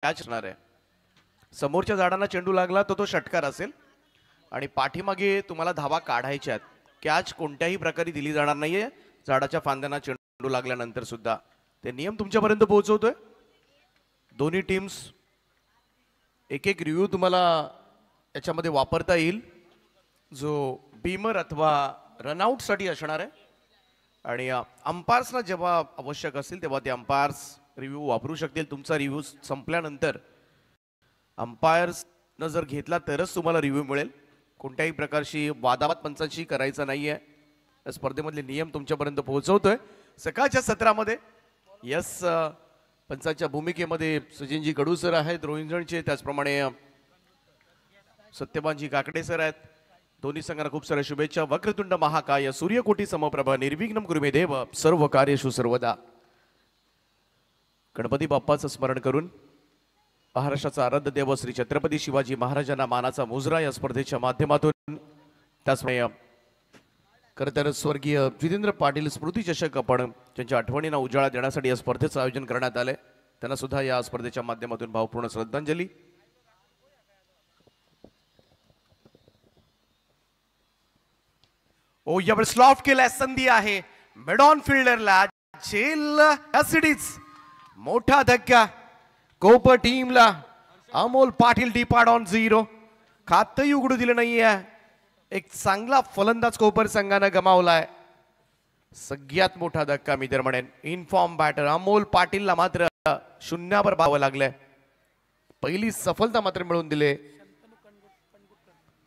Catch असणार आहे. समोरच्या झाडांना चेंडू लागला तर तो षटकार असेल आणि पाठीमागे तुम्हाला धावा काढायच्या आहेत. कॅच कोणत्याही प्रकारे दिली जाणार नाहीये. झाडाच्या फांद्यांना चेंडू लागल्यानंतर सुद्धा ते नियम तुमच्यापर्यंत पोहोचवतोय. दोन्ही टीम्स एक एक रिव्ह्यू तुम्हाला याच्यामध्ये वापरता येईल, जो बीमर अथवा रनआउट साठी असणार आहे. आणि अंपायर्सना जेव्हा आवश्यक असेल तेव्हा ते अंपायर्स रिव्ह्यू वापरू शकतील. तुमचा रिव्ह्यू संपल्यानंतर अंपायर्सनं जर घेतला तरच तुम्हाला रिव्ह्यू मिळेल. कोणत्याही प्रकारची वादावाद पंचांशी करायचा नाहीये. या स्पर्धेमधले नियम तुमच्यापर्यंत पोहोचवतोय. सकाळच्या सत्रामध्ये यस पंचांच्या भूमिकेमध्ये सचिनजी कडू सर आहेत रोहिंजणचे, त्याचप्रमाणे सत्यवानजी काकडे सर आहेत. दोन्ही संघांना खूप साऱ्या शुभेच्छा. वक्रतुंड महाकाय सूर्यकोटी समप्रभ निर्विघ्नं कुरु मे देव सर्व कार्येषु सर्वदा. गणपती बाप्पाचं स्मरण करून महाराष्ट्राचा आराध्य देव श्री छत्रपती शिवाजी महाराजांना मानाचा मुजरा या स्पर्धेच्या माध्यमातून, त्याचमुळे खरंतर स्वर्गीय जितेंद्र पाटील स्मृती चषक आपण त्यांच्या आठवणींना उजाळा देण्यासाठी या स्पर्धेचं आयोजन करण्यात आलंय. त्यांना सुद्धा या स्पर्धेच्या माध्यमातून भावपूर्ण श्रद्धांजली. यावेळी स्लॉफ्ट केलाय, संधी आहे मिड ऑन फिल्डरला. झेल ऍसिडीज मोठा धक्का कोपर टीमला. Amol Patil depart on 0. खातही उघडू दिलं नाहीये. एक चांगला फलंदाज कोपर संघानं गमावलाय. सगळ्यात मोठा धक्का मी तर म्हणेन. इनफॉर्म बॅटर अमोल पाटीलला मात्र शून्यावर बावं लागलंय. पहिली सफलता मात्र मिळवून दिले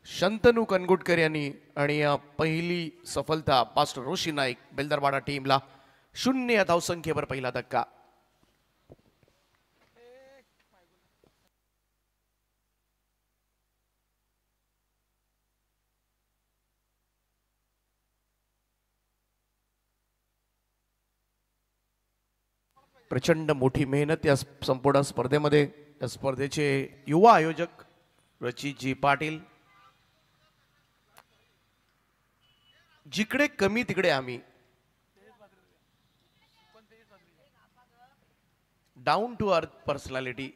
शंतनू कनगुटकर यांनी. आणि पहिली सफलता मास्टर ऋषी नाईक बेलदरवाडा टीमला. 0 धावसंख्येवर पहिला धक्का. प्रचंड मोठी मेहनत या संपूर्ण स्पर्धेमध्ये. या स्पर्धेचे युवा आयोजक रचितजी पाटील. जिकडे कमी तिकडे आम्ही. Down to earth personality.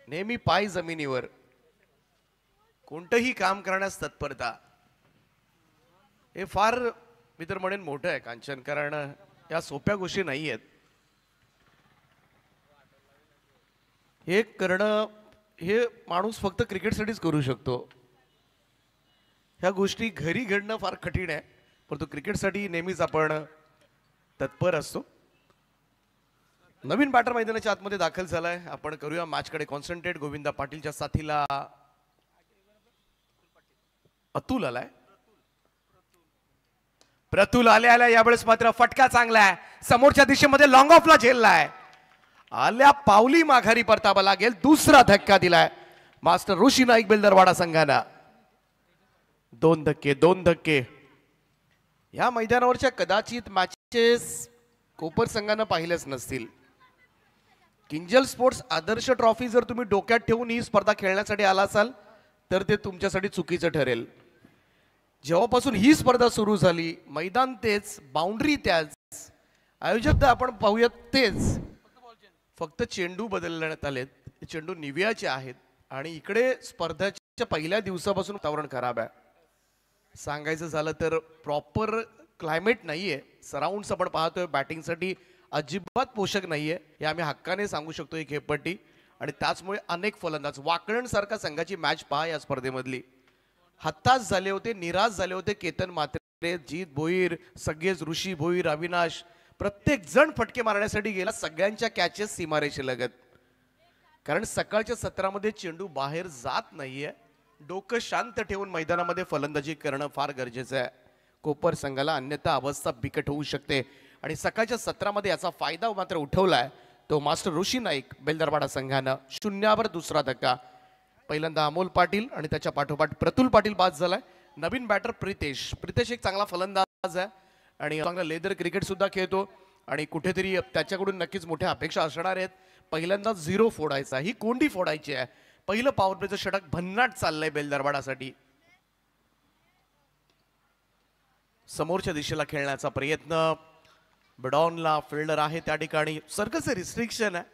नेहमी पाय जमिनीवर. कोणतंही काम करण्यास तत्परता. हे फार मी तर म्हणेन मोठं आहे कांचन, कारण या सोप्या गोष्टी नाही आहेत. हे करणं हे माणूस फक्त क्रिकेटसाठीच करू शकतो. ह्या गोष्टी घरी घडणं फार कठीण आहे, परंतु क्रिकेटसाठी नेहमीच आपण तत्पर असतो. नवीन बॅटर मैदानाच्या आतमध्ये दाखल झालाय. आपण करूया मॅचकडे कॉन्सन्ट्रेट. गोविंदा पाटीलच्या साथीला अतुल आलाय. प्रतुल आल्या यावेळेस मात्र फटका चांगला आहे. समोरच्या दिशेमध्ये लॉंग ऑफला झेललाय. आल्या पावली माघारी परतावा लागेल. दुसरा धक्का दिलाय मास्टर ऋषी नाईक बेलदरवाडा संघानं. 2 धक्के. या मैदानावरच्या कदाचित मॅचेस कोपर संघानं पाहिलेच नसतील. किंजल स्पोर्ट्स आदर्श ट्रॉफी जर तुम्ही डोक्यात ठेवून ही स्पर्धा खेळण्यासाठी आला असाल तर ते तुमच्यासाठी चुकीचं ठरेल. जेव्हापासून ही स्पर्धा सुरू झाली, मैदान तेच, बाउंड्री त्याच, आयोजक आपण पाहूयात तेच, फक्त चेंडू बदलण्यात आलेत. चेंडू निवियाचे आहेत. आणि इकडे स्पर्धेच्या पहिल्या दिवसापासून वातावरण खराब आहे. सांगायचं झालं तर प्रॉपर क्लायमेट नाहीये. सराउंड्स आपण पाहतोय बॅटिंगसाठी अजिबात पोषक नाहीये, हे आम्ही हक्काने सांगू शकतो. एक हेपट्टी. आणि त्याचमुळे अनेक फलंदाज, वाकळण सारखा संघाची मॅच पहा या स्पर्धेमधली, हताश झाले होते, निराश झाले होते. केतन म्हात्रे, जीत भोईर, सगळेच ऋषी भोईर, अविनाश, प्रत्येक जण फटके मारण्यासाठी गेला. सगळ्यांच्या कॅचेस सीमारेषे लगत. कारण सकाळच्या सत्रामध्ये चेंडू बाहेर जात नाहीये. डोकं शांत ठेवून मैदानामध्ये फलंदाजी करणं फार गरजेचं आहे कोपर संघाला, अन्यथा अवस्था बिकट होऊ शकते. आणि सकाळच्या सत्रामध्ये याचा फायदा मात्र उठवलाय तो मास्टर ऋषी नाईक बेलदरवाडा संघानं. 0 दुसरा धक्का. पहिल्यांदा अमोल पाटील आणि त्याच्या पाठोपाठ प्रतुल पाटील बाद झालाय. नवीन बॅटर प्रितेश एक चांगला फलंदाज आहे आणि चांगला लेदर क्रिकेट सुद्धा खेळतो. आणि कुठेतरी त्याच्याकडून नक्कीच मोठ्या अपेक्षा असणार आहेत. पहिल्यांदा 0 फोडायचा, ही कोंडी फोडायची आहे. पहिलं पॉवर प्लेचं षटक भन्नाट चाललंय बेलदरवाडासाठी. समोरच्या दिशेला खेळण्याचा प्रयत्न. बिडॉनला फिल्डर आहे त्या ठिकाणी. सर्कलचे रिस्ट्रिक्शन आहे,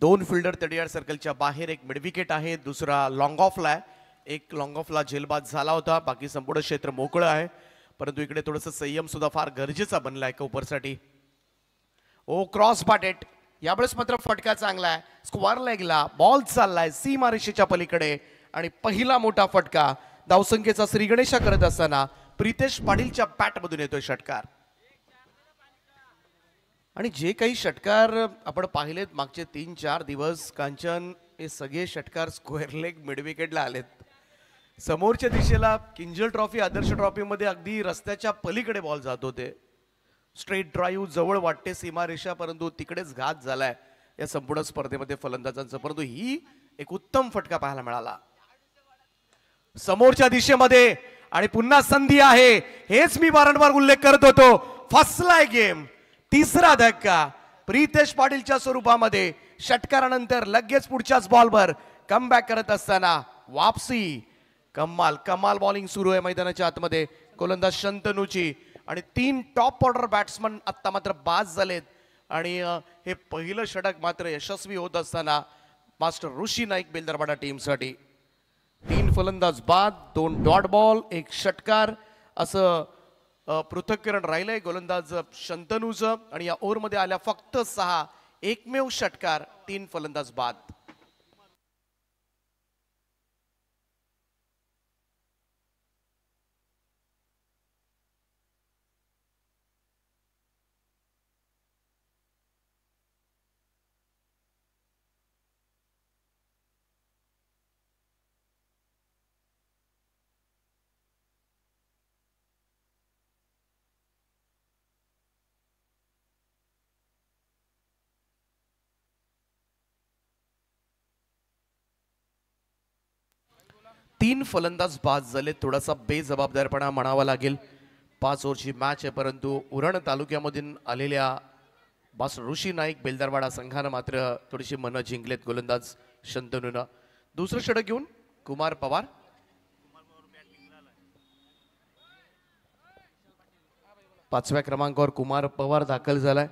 दोन फिल्डर 30 सर्कलच्या बाहेर, एक मिड विकेट आहे, दुसरा लॉंग ऑफला आहे. एक लॉंग ऑफला झेलबाद झाला होता, बाकी संपूर्ण क्षेत्र मोकळं आहे. परंतु इकडे थोडंसं संयम सुद्धा फार गरजेचा बनलाय कोपरसाठी. ओ क्रॉस बाटेट, यावेळेस मात्र फटका चांगला आहे. स्क्वेअर लेगला बॉल चाललाय सीमारेषेच्या पलीकडे आणि पहिला मोठा फटका धावसंख्येचा श्रीगणेशा करत असताना प्रितेश पाटीलच्या बॅटमधून येतोय षटकार. आणि जे काही षटकार आपण पाहिलेत मागचे 3-4 दिवस कांचन, हे सगळे षटकार स्क्वेअर लेग मिड विकेटला आलेत. समोरच्या दिशेला किंजल ट्रॉफी, आदर्श ट्रॉफी मध्ये अगदी रस्त्याच्या पलीकडे बॉल जात होते. स्ट्रेट ड्राईव्ह जवळ वाटते सीमारेषा, परंतु तिकडेच घात झालाय या संपूर्ण स्पर्धेमध्ये फलंदाजांचा. परंतु ही एक उत्तम फटका पाहायला मिळाला समोरच्या दिशेमध्ये. आणि पुन्हा संधी आहे, हेच मी वारंवार उल्लेख करत होतो. फसलाय गेम. तिसरा धक्का प्रितेश पाटीलच्या स्वरूपामध्ये. षटकारानंतर लगेच पुढच्याच बॉलवर कमबॅक करत असताना वापसी. कमाल कमाल बॉलिंग सुरू आहे मैदानाच्या आतमध्ये. गोलंदाज शंतनूची आणि 3 टॉप ऑर्डर बॅट्समन आता मात्र बाद झालेत. आणि हे पहिलं षटक मात्र यशस्वी होत असताना मास्टर ऋषी नाईक बेलदरवाडा टीमसाठी 3 फलंदाज बाद, 2 डॉट बॉल, 1 षटकार असं पृथक्करण राहिलंय गोलंदाज शंतनूचं. आणि या ओव्हरमध्ये आल्या फक्त 6, एकमेव षटकार, 3 फलंदाज बाद. तीन फलंदाज बाद झाले. थोडासा बेजबाबदारपणा म्हणावा लागेल. 5 ओव्हरची मॅच आहे, परंतु उरण तालुक्यामधून आलेल्या मास्टर ऋषी नाईक बेलदरवाडा संघानं मात्र थोडीशी मनं जिंकलेत गोलंदाज शंतनूनं. दुसरं षटक घेऊन कुमार पवार. पाचव्या क्रमांकावर कुमार पवार दाखल झालाय.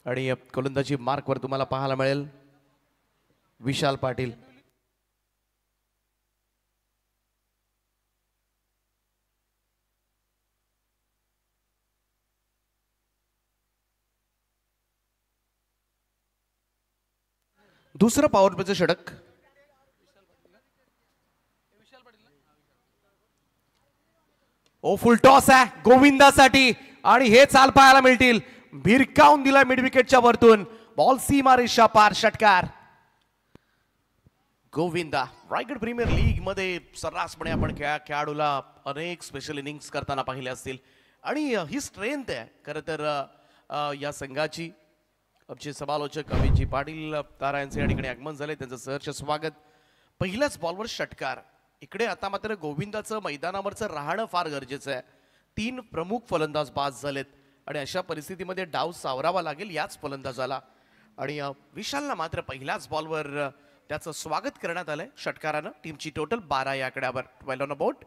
आणि गोलंदाजी मार्कवर तुम्हाला पाहायला मिळेल विशाल पाटील. दुसरं पॉवर प्लेचं षटक. ओ फुल टॉस आहे गोविंदासाठी आणि हे चाल पाहायला मिळतील. भिरकावून दिला मिड विकेटच्या वरतून, बॉल सीमारेषा पार, षटकार. गोविंदा रायगड प्रीमियर लीग मध्ये सर्रासपणे आपण खेळाडूला अनेक स्पेशल इनिंग्स करताना पाहिले असतील. आणि ही स्ट्रेंथ आहे खरं तर या संघाची. आमचे समालोचक अभिजी पाटील तारा यांचे या ठिकाणी आगमन झाले, त्यांचं सहर्ष स्वागत. पहिल्याच बॉलवर षटकार. इकडे आता मात्र गोविंदाचं मैदानावरचं राहणं फार गरजेचं आहे. 3 प्रमुख फलंदाज बाद झालेत आणि अशा परिस्थितीमध्ये डाव सावरावा लागेल याच फलंदाजाला. आणि विशालला मात्र पहिल्याच बॉलवर त्याचं स्वागत करण्यात आलंय षटकारानं. टीमची टोटल 12 या आकड्यावर. 12 ऑन अ बोर्ड.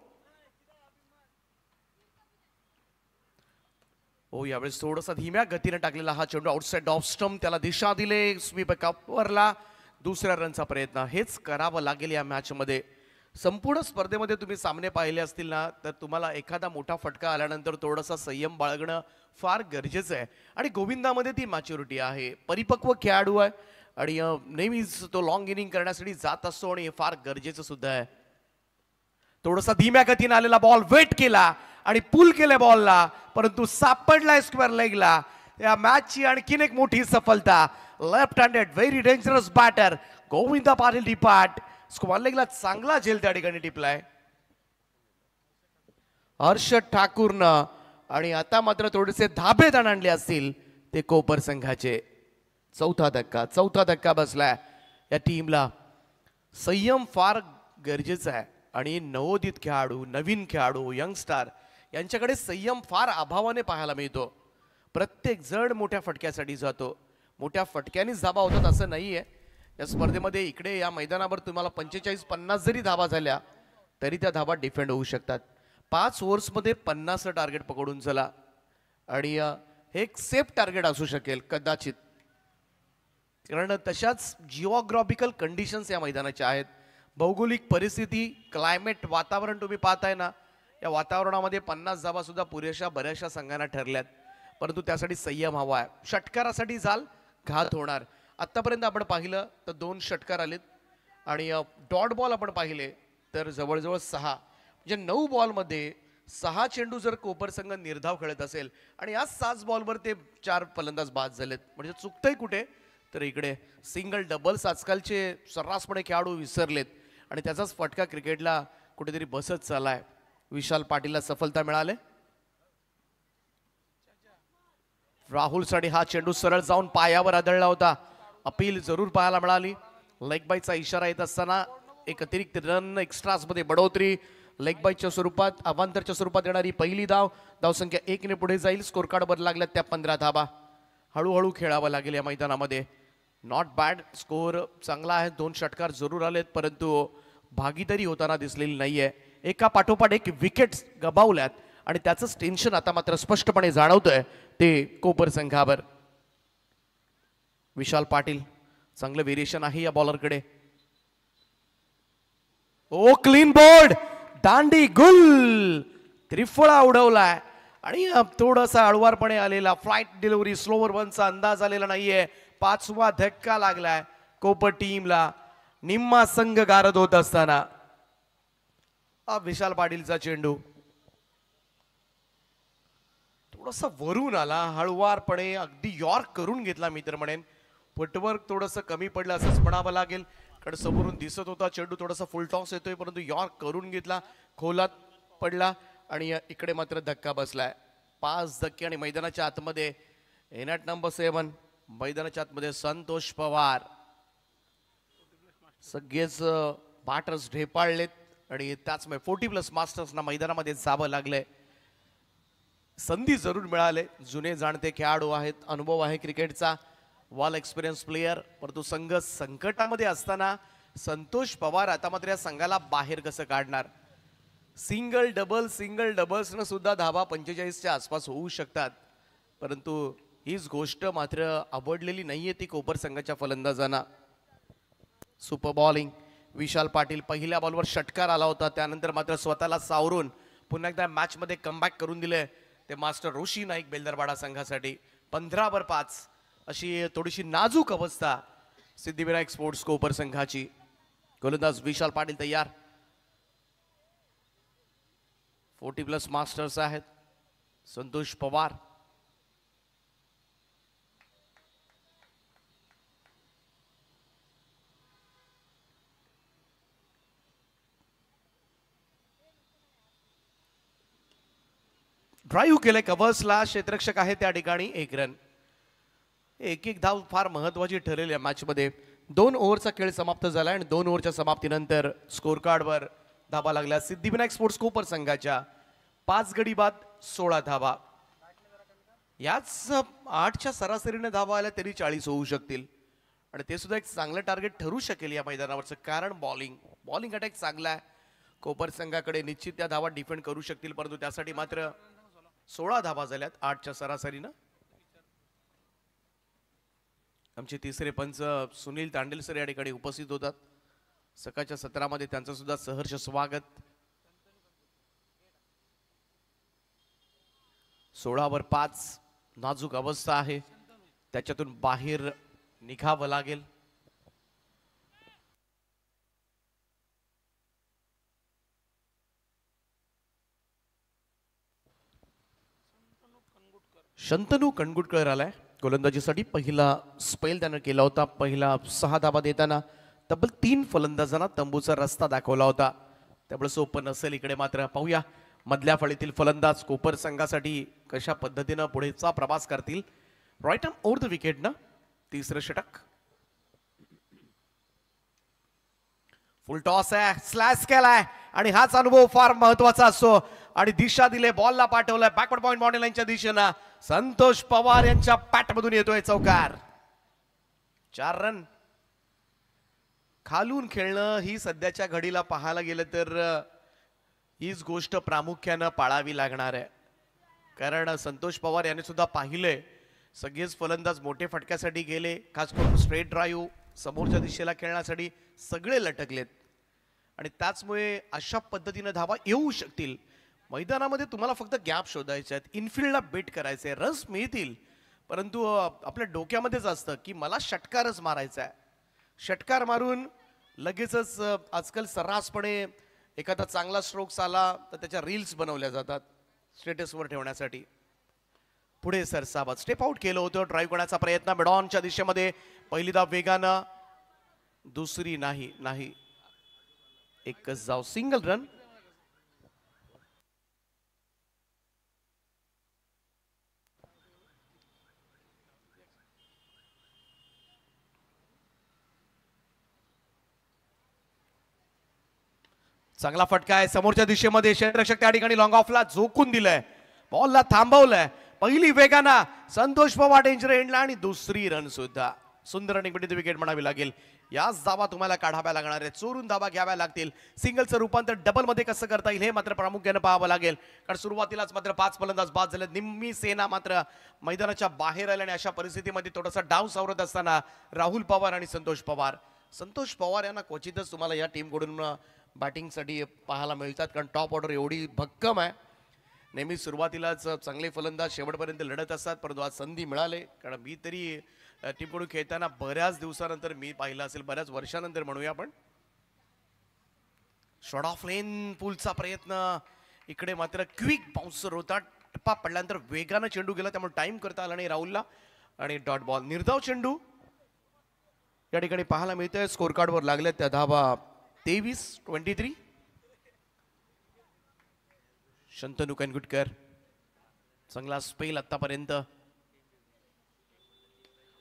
हो, यावेळेस थोडासा धीम्या गतीने टाकलेला हा चेंडू आउटसाइड ऑफ स्टंप, त्याला दिशा दिले, स्वीप कव्हरला. दुसऱ्या रनचा प्रयत्न. हेच करावं लागेल या मॅच मध्ये. संपूर्ण स्पर्धेमध्ये तुम्ही सामने पाहिले असतील ना, तर तुम्हाला एखादा मोठा फटका आल्यानंतर थोडासा संयम बाळगणं फार गरजेचं आहे. आणि गोविंदामध्ये ती मॅच्युरिटी आहे, परिपक्व खेळाडू आहे आणि नेहमीच तो लॉंग इनिंग करण्यासाठी जात असतो आणि हे फार गरजेचं सुद्धा आहे. थोडासा धीम्या गतीने आलेला बॉल वेट केला आणि पुल केले बॉलला, परंतु सापडलाय स्क्वेअर लेगला. या मॅचची आणखीन एक मोठी सफलता. Left handed very dangerous batter Govinda Patil depart. Square लेगला चांगला झेल त्या ठिकाणी टिपलाय हर्षद ठाकूरनं. आणि आता मात्र थोडेसे धाबेदाण आणले असतील ते कोपर संघाचे. चौथा धक्का बसलाय या टीमला. संयम फार गरजेचा आहे आणि नवोदित खेळाडू, नवीन खेळाडू, यंगस्टार यांच्याकडे संयम फार अभावाने पाहायला मिळतो. प्रत्येक जण मोठ्या फटक्यासाठी जातो, मोठ्या फटक्यानेच धाबा होतात असं नाहीये. या स्पर्धेमध्ये इकडे या मैदानावर तुम्हाला 45-50 जरी धाबा झाल्या तरी त्या धाबा डिफेंड होऊ शकतात. 5 ओव्हर्समध्ये 50 टार्गेट पकडून चला आणि हे एक सेफ टार्गेट असू शकेल कदाचित. कारण तशाच जिओग्राफिकल कंडिशन्स या मैदानाच्या आहेत. भौगोलिक परिस्थिती, क्लायमेट, वातावरण तुम्ही पाहताय ना, या वातावरणामध्ये 50 धावा सुद्धा पुरेशा बऱ्याचशा संघांना ठरल्यात. परंतु त्यासाठी संयम हवा आहे. षटकारासाठी जाल घात होणार. आतापर्यंत आपण पाहिलं तर 2 षटकार आलेत आणि डॉट बॉल आपण पाहिले तर जवळजवळ 6, म्हणजे 9 बॉलमध्ये 6 चेंडू जर कोपर संघ निर्धाव खेळत असेल आणि या 6 बॉलवर ते 4 फलंदाज बाद झालेत, म्हणजे चुकतंय कुठे तर इकडे सिंगल डबल्स आजकालचे सर्रासपणे खेळाडू विसरलेत आणि त्याचाच फटका क्रिकेटला कुठेतरी बसत चाललाय. विशाल पाटीलला सफलता मिळाले. राहुलसाठी हा चेंडू सरळ जाऊन पायावर आदळला होता. अपील जरूर पाहायला मिळाली. लेग बायचा इशारा येत असताना एक अतिरिक्त रन एक्स्ट्रास मध्ये बढोतरी. लेग बायच्या स्वरूपात, अवांतरच्या स्वरूपात येणारी पहिली धाव. धावसंख्या 1 ने पुढे जाईल. स्कोर कार्डवर लागल्यात त्या 15 धावा. हळूहळू खेळावं लागेल या मैदानामध्ये. नॉट बॅड स्कोर, चांगला आहे. 2 षटकार जरूर आलेत परंतु भागीदारी होताना दिसलेली नाहीये. एका पाठोपाठ एक विकेट्स गमावल्यात आणि त्याचंच टेन्शन आता मात्र स्पष्टपणे जाणवतंय ते कोपर संघावर. विशाल पाटील, चांगलं व्हेरिएशन आहे या बॉलरकडे. ओ क्लीन बोर्ड, दांडी गुल, त्रिफळा उडवलाय आणि थोडासा हळुवारपणे आलेला फ्लाइट डिलिव्हरी, स्लोवर वनचा अंदाज आलेला नाहीये. 5वा धक्का लागलाय कोपर टीमला. निम्मा संघ गारद होत असताना विशाल पाटीलचा चेंडू थोडासा वरून आला, हळुवारपणे अगदी यॉर्क करून घेतला मी तर म्हणेन. फुटवर्क थोडंसं कमी पडलं असंच म्हणावं लागेल, कारण समोरून दिसत होता चेंडू थोडासा फुल टॉस येतोय परंतु यॉर्क करून घेतला, खोलात पडला आणि इकडे मात्र धक्का बसलाय. 5 धक्के आणि मैदानाच्या आतमध्ये एनॅट नंबर 7, मैदानाच्या आतमध्ये संतोष पवार. सगळेच बॅटर्स ढेपाळलेत आणि त्याचमुळे 40+ मास्टर्सना मैदानामध्ये जावं लागलंय. संधी जरूर मिळाले. जुने जाणते खेळाडू आहेत, अनुभव आहे क्रिकेटचा, वॉल एक्सपिरियन्स प्लेयर. परंतु संघ संकटामध्ये असताना संतोष पवार आता मात्र या संघाला बाहेर कसं काढणार. सिंगल डबल्सनं सुद्धा धावा 45च्या आसपास होऊ शकतात, परंतु हीच गोष्ट मात्र आवडलेली नाहीये ती कोपर संघाच्या फलंदाजांना. Super bowling Vishal Patil. पहिल्या बॉलवर षटकार आला होता, त्यानंतर मात्र स्वतःला सावरून पुन्हा एकदा मॅच मध्ये कमबॅक करून दिले ते मास्टर ऋषी नाईक बेलदरवाडा संघासाठी. 15/5 अशी थोडीशी नाजूक अवस्था सिद्धिविनायक स्पोर्ट्स कोपर संघाची. गोलंदाज विशाल पाटील तयार. 40+ मास्टर्स आहेत. संतोष पवार, ड्राईव्ह केले कव्हर्सला, क्षेत्ररक्षक आहे त्या ठिकाणी. 1 रन. एक धाव फार महत्वाची ठरेल या मॅच मध्ये. 2 ओव्हरचा खेळ समाप्त झाला आणि 2 ओव्हरच्या समाप्तीनंतर स्कोर कार्डवर धावा लागल्या सिद्धिविनायक स्पोर्ट्स कोपर संघाच्या. 5 गडी बाद 16 धावा. याच 8च्या सरासरीने धावा आल्या तरी 40 होऊ शकतील आणि ते सुद्धा एक चांगलं टार्गेट ठरू शकेल या मैदानावरचं, कारण बॉलिंग अटॅक चांगला आहे. कोपर संघाकडे निश्चित त्या धावा डिफेंड करू शकतील, परंतु त्यासाठी मात्र 16 धावा झाल्यात 8च्या सरासरीनं. आमचे तिसरे पंच सुनील तांडेल सर या ठिकाणी उपस्थित होतात. सकाळच्या सत्रामध्ये त्यांचं सुद्धा सहर्ष स्वागत. 16/5 नाजूक अवस्था आहे, त्याच्यातून बाहेर निघावं लागेल. शंतनू कणगुटकर आलाय गोलंदाजीसाठी. पहिला स्पेल त्यानं केला होता. पहिला 6 धावा देताना तब्बल 3 फलंदाजांना तंबूचा रस्ता दाखवला होता, त्यामुळे सोपं नसेल. इकडे मात्र पाहूया मधल्या फळीतील फलंदाज कोपर संघासाठी कशा पद्धतीनं पुढेचा प्रवास करतील. Right arm over the wicket ना, तिसरं षटक. फुल टॉस आहे, स्लॅश केलाय आणि हाच अनुभव फार महत्वाचा असतो. आणि दिशा दिले, बॉलला पाठवलाय बॅकवर्ड पॉइंट बाउंड्री लाईनच्या दिशेनं. संतोष पवार यांच्या पॅट मधून येतोय चौकार. 4 रन. खालून खेळणं ही सध्याच्या घडीला पाहायला गेलं तर हीच गोष्ट प्रामुख्यानं पाळावी लागणार आहे, कारण संतोष पवार यांनी सुद्धा पाहिलंय सगळेच फलंदाज मोठे फटक्यासाठी गेले, खास करून स्ट्रेट ड्राईव्ह समोरच्या दिशेला खेळण्यासाठी सगळे लटकलेत आणि त्याचमुळे अशा पद्धतीने धावा येऊ शकतील. मैदानामध्ये तुम्हाला फक्त गॅप शोधायचे आहेत, इनफिल्डला बेट करायचे, रन्स मिळतील, परंतु आपल्या डोक्यामध्येच असतं की मला षटकारच मारायचा आहे. षटकार मारून लगेचच आजकाल सर्रासपणे एखादा चांगला स्ट्रोक्स आला तर त्याच्या रील्स बनवल्या जातात स्टेटसवर ठेवण्यासाठी. पुढे सरसावत स्टेप आउट केलं होतं, ड्राईव्ह करण्याचा प्रयत्न मिडॉनच्या दिशेमध्ये, पहिली धाव वेगानं, दुसरी नाही, एकच धाव, सिंगल रन. चांगला फटका आहे समोरच्या दिशेमध्ये, क्षेत्ररक्षक त्या ठिकाणी लॉंग ऑफला झोकून दिलंय, बॉलला थांबवलंय, पहिली वेगाना संतोष पवार डेंजर एंडला आणि दुसरी रन सुद्धा. सुंदर रनिंग विकेट म्हणावी लागेल. याच धावा तुम्हाला काढाव्या लागणार आहेत, चोरून धावा घ्याव्या लागतील. सिंगलचं रूपांतर डबल मध्ये कसं करता येईल हे मात्र प्रामुख्याने पाहावं लागेल, कारण सुरुवातीलाच मात्र 5 फलंदाज बाद झाले. निम्मी सेना मात्र मैदानाच्या बाहेर आल्या आणि अशा परिस्थितीमध्ये थोडासा डाव सावरत असताना राहुल पवार आणि संतोष पवार यांना क्वचितच तुम्हाला या टीमकडून बॅटिंगसाठी पाहायला मिळतात, कारण टॉप ऑर्डर एवढी भक्कम आहे. नेहमी सुरुवातीलाच चांगले फलंदाज शेवटपर्यंत लढत असतात, परंतु आज संधी मिळाले, कारण मी तरी टीमकडून खेळताना बऱ्याच दिवसानंतर मी पाहिलं असेल, बऱ्याच वर्षानंतर म्हणूया आपण. शॉर्ट ऑफ लेन पुलचा प्रयत्न, इकडे मात्र क्विक बाउन्सर होता, टप्पा पडल्यानंतर वेगानं चेंडू गेला, त्यामुळे टाइम करता आला नाही राहुलला आणि डॉट बॉल. निर्धाव चेंडू या ठिकाणी पाहायला मिळतोय. स्कोर कार्डवर लागले त्या धावा 23-23. शंतनू कनगुटकर चांगला स्पेल आतापर्यंत.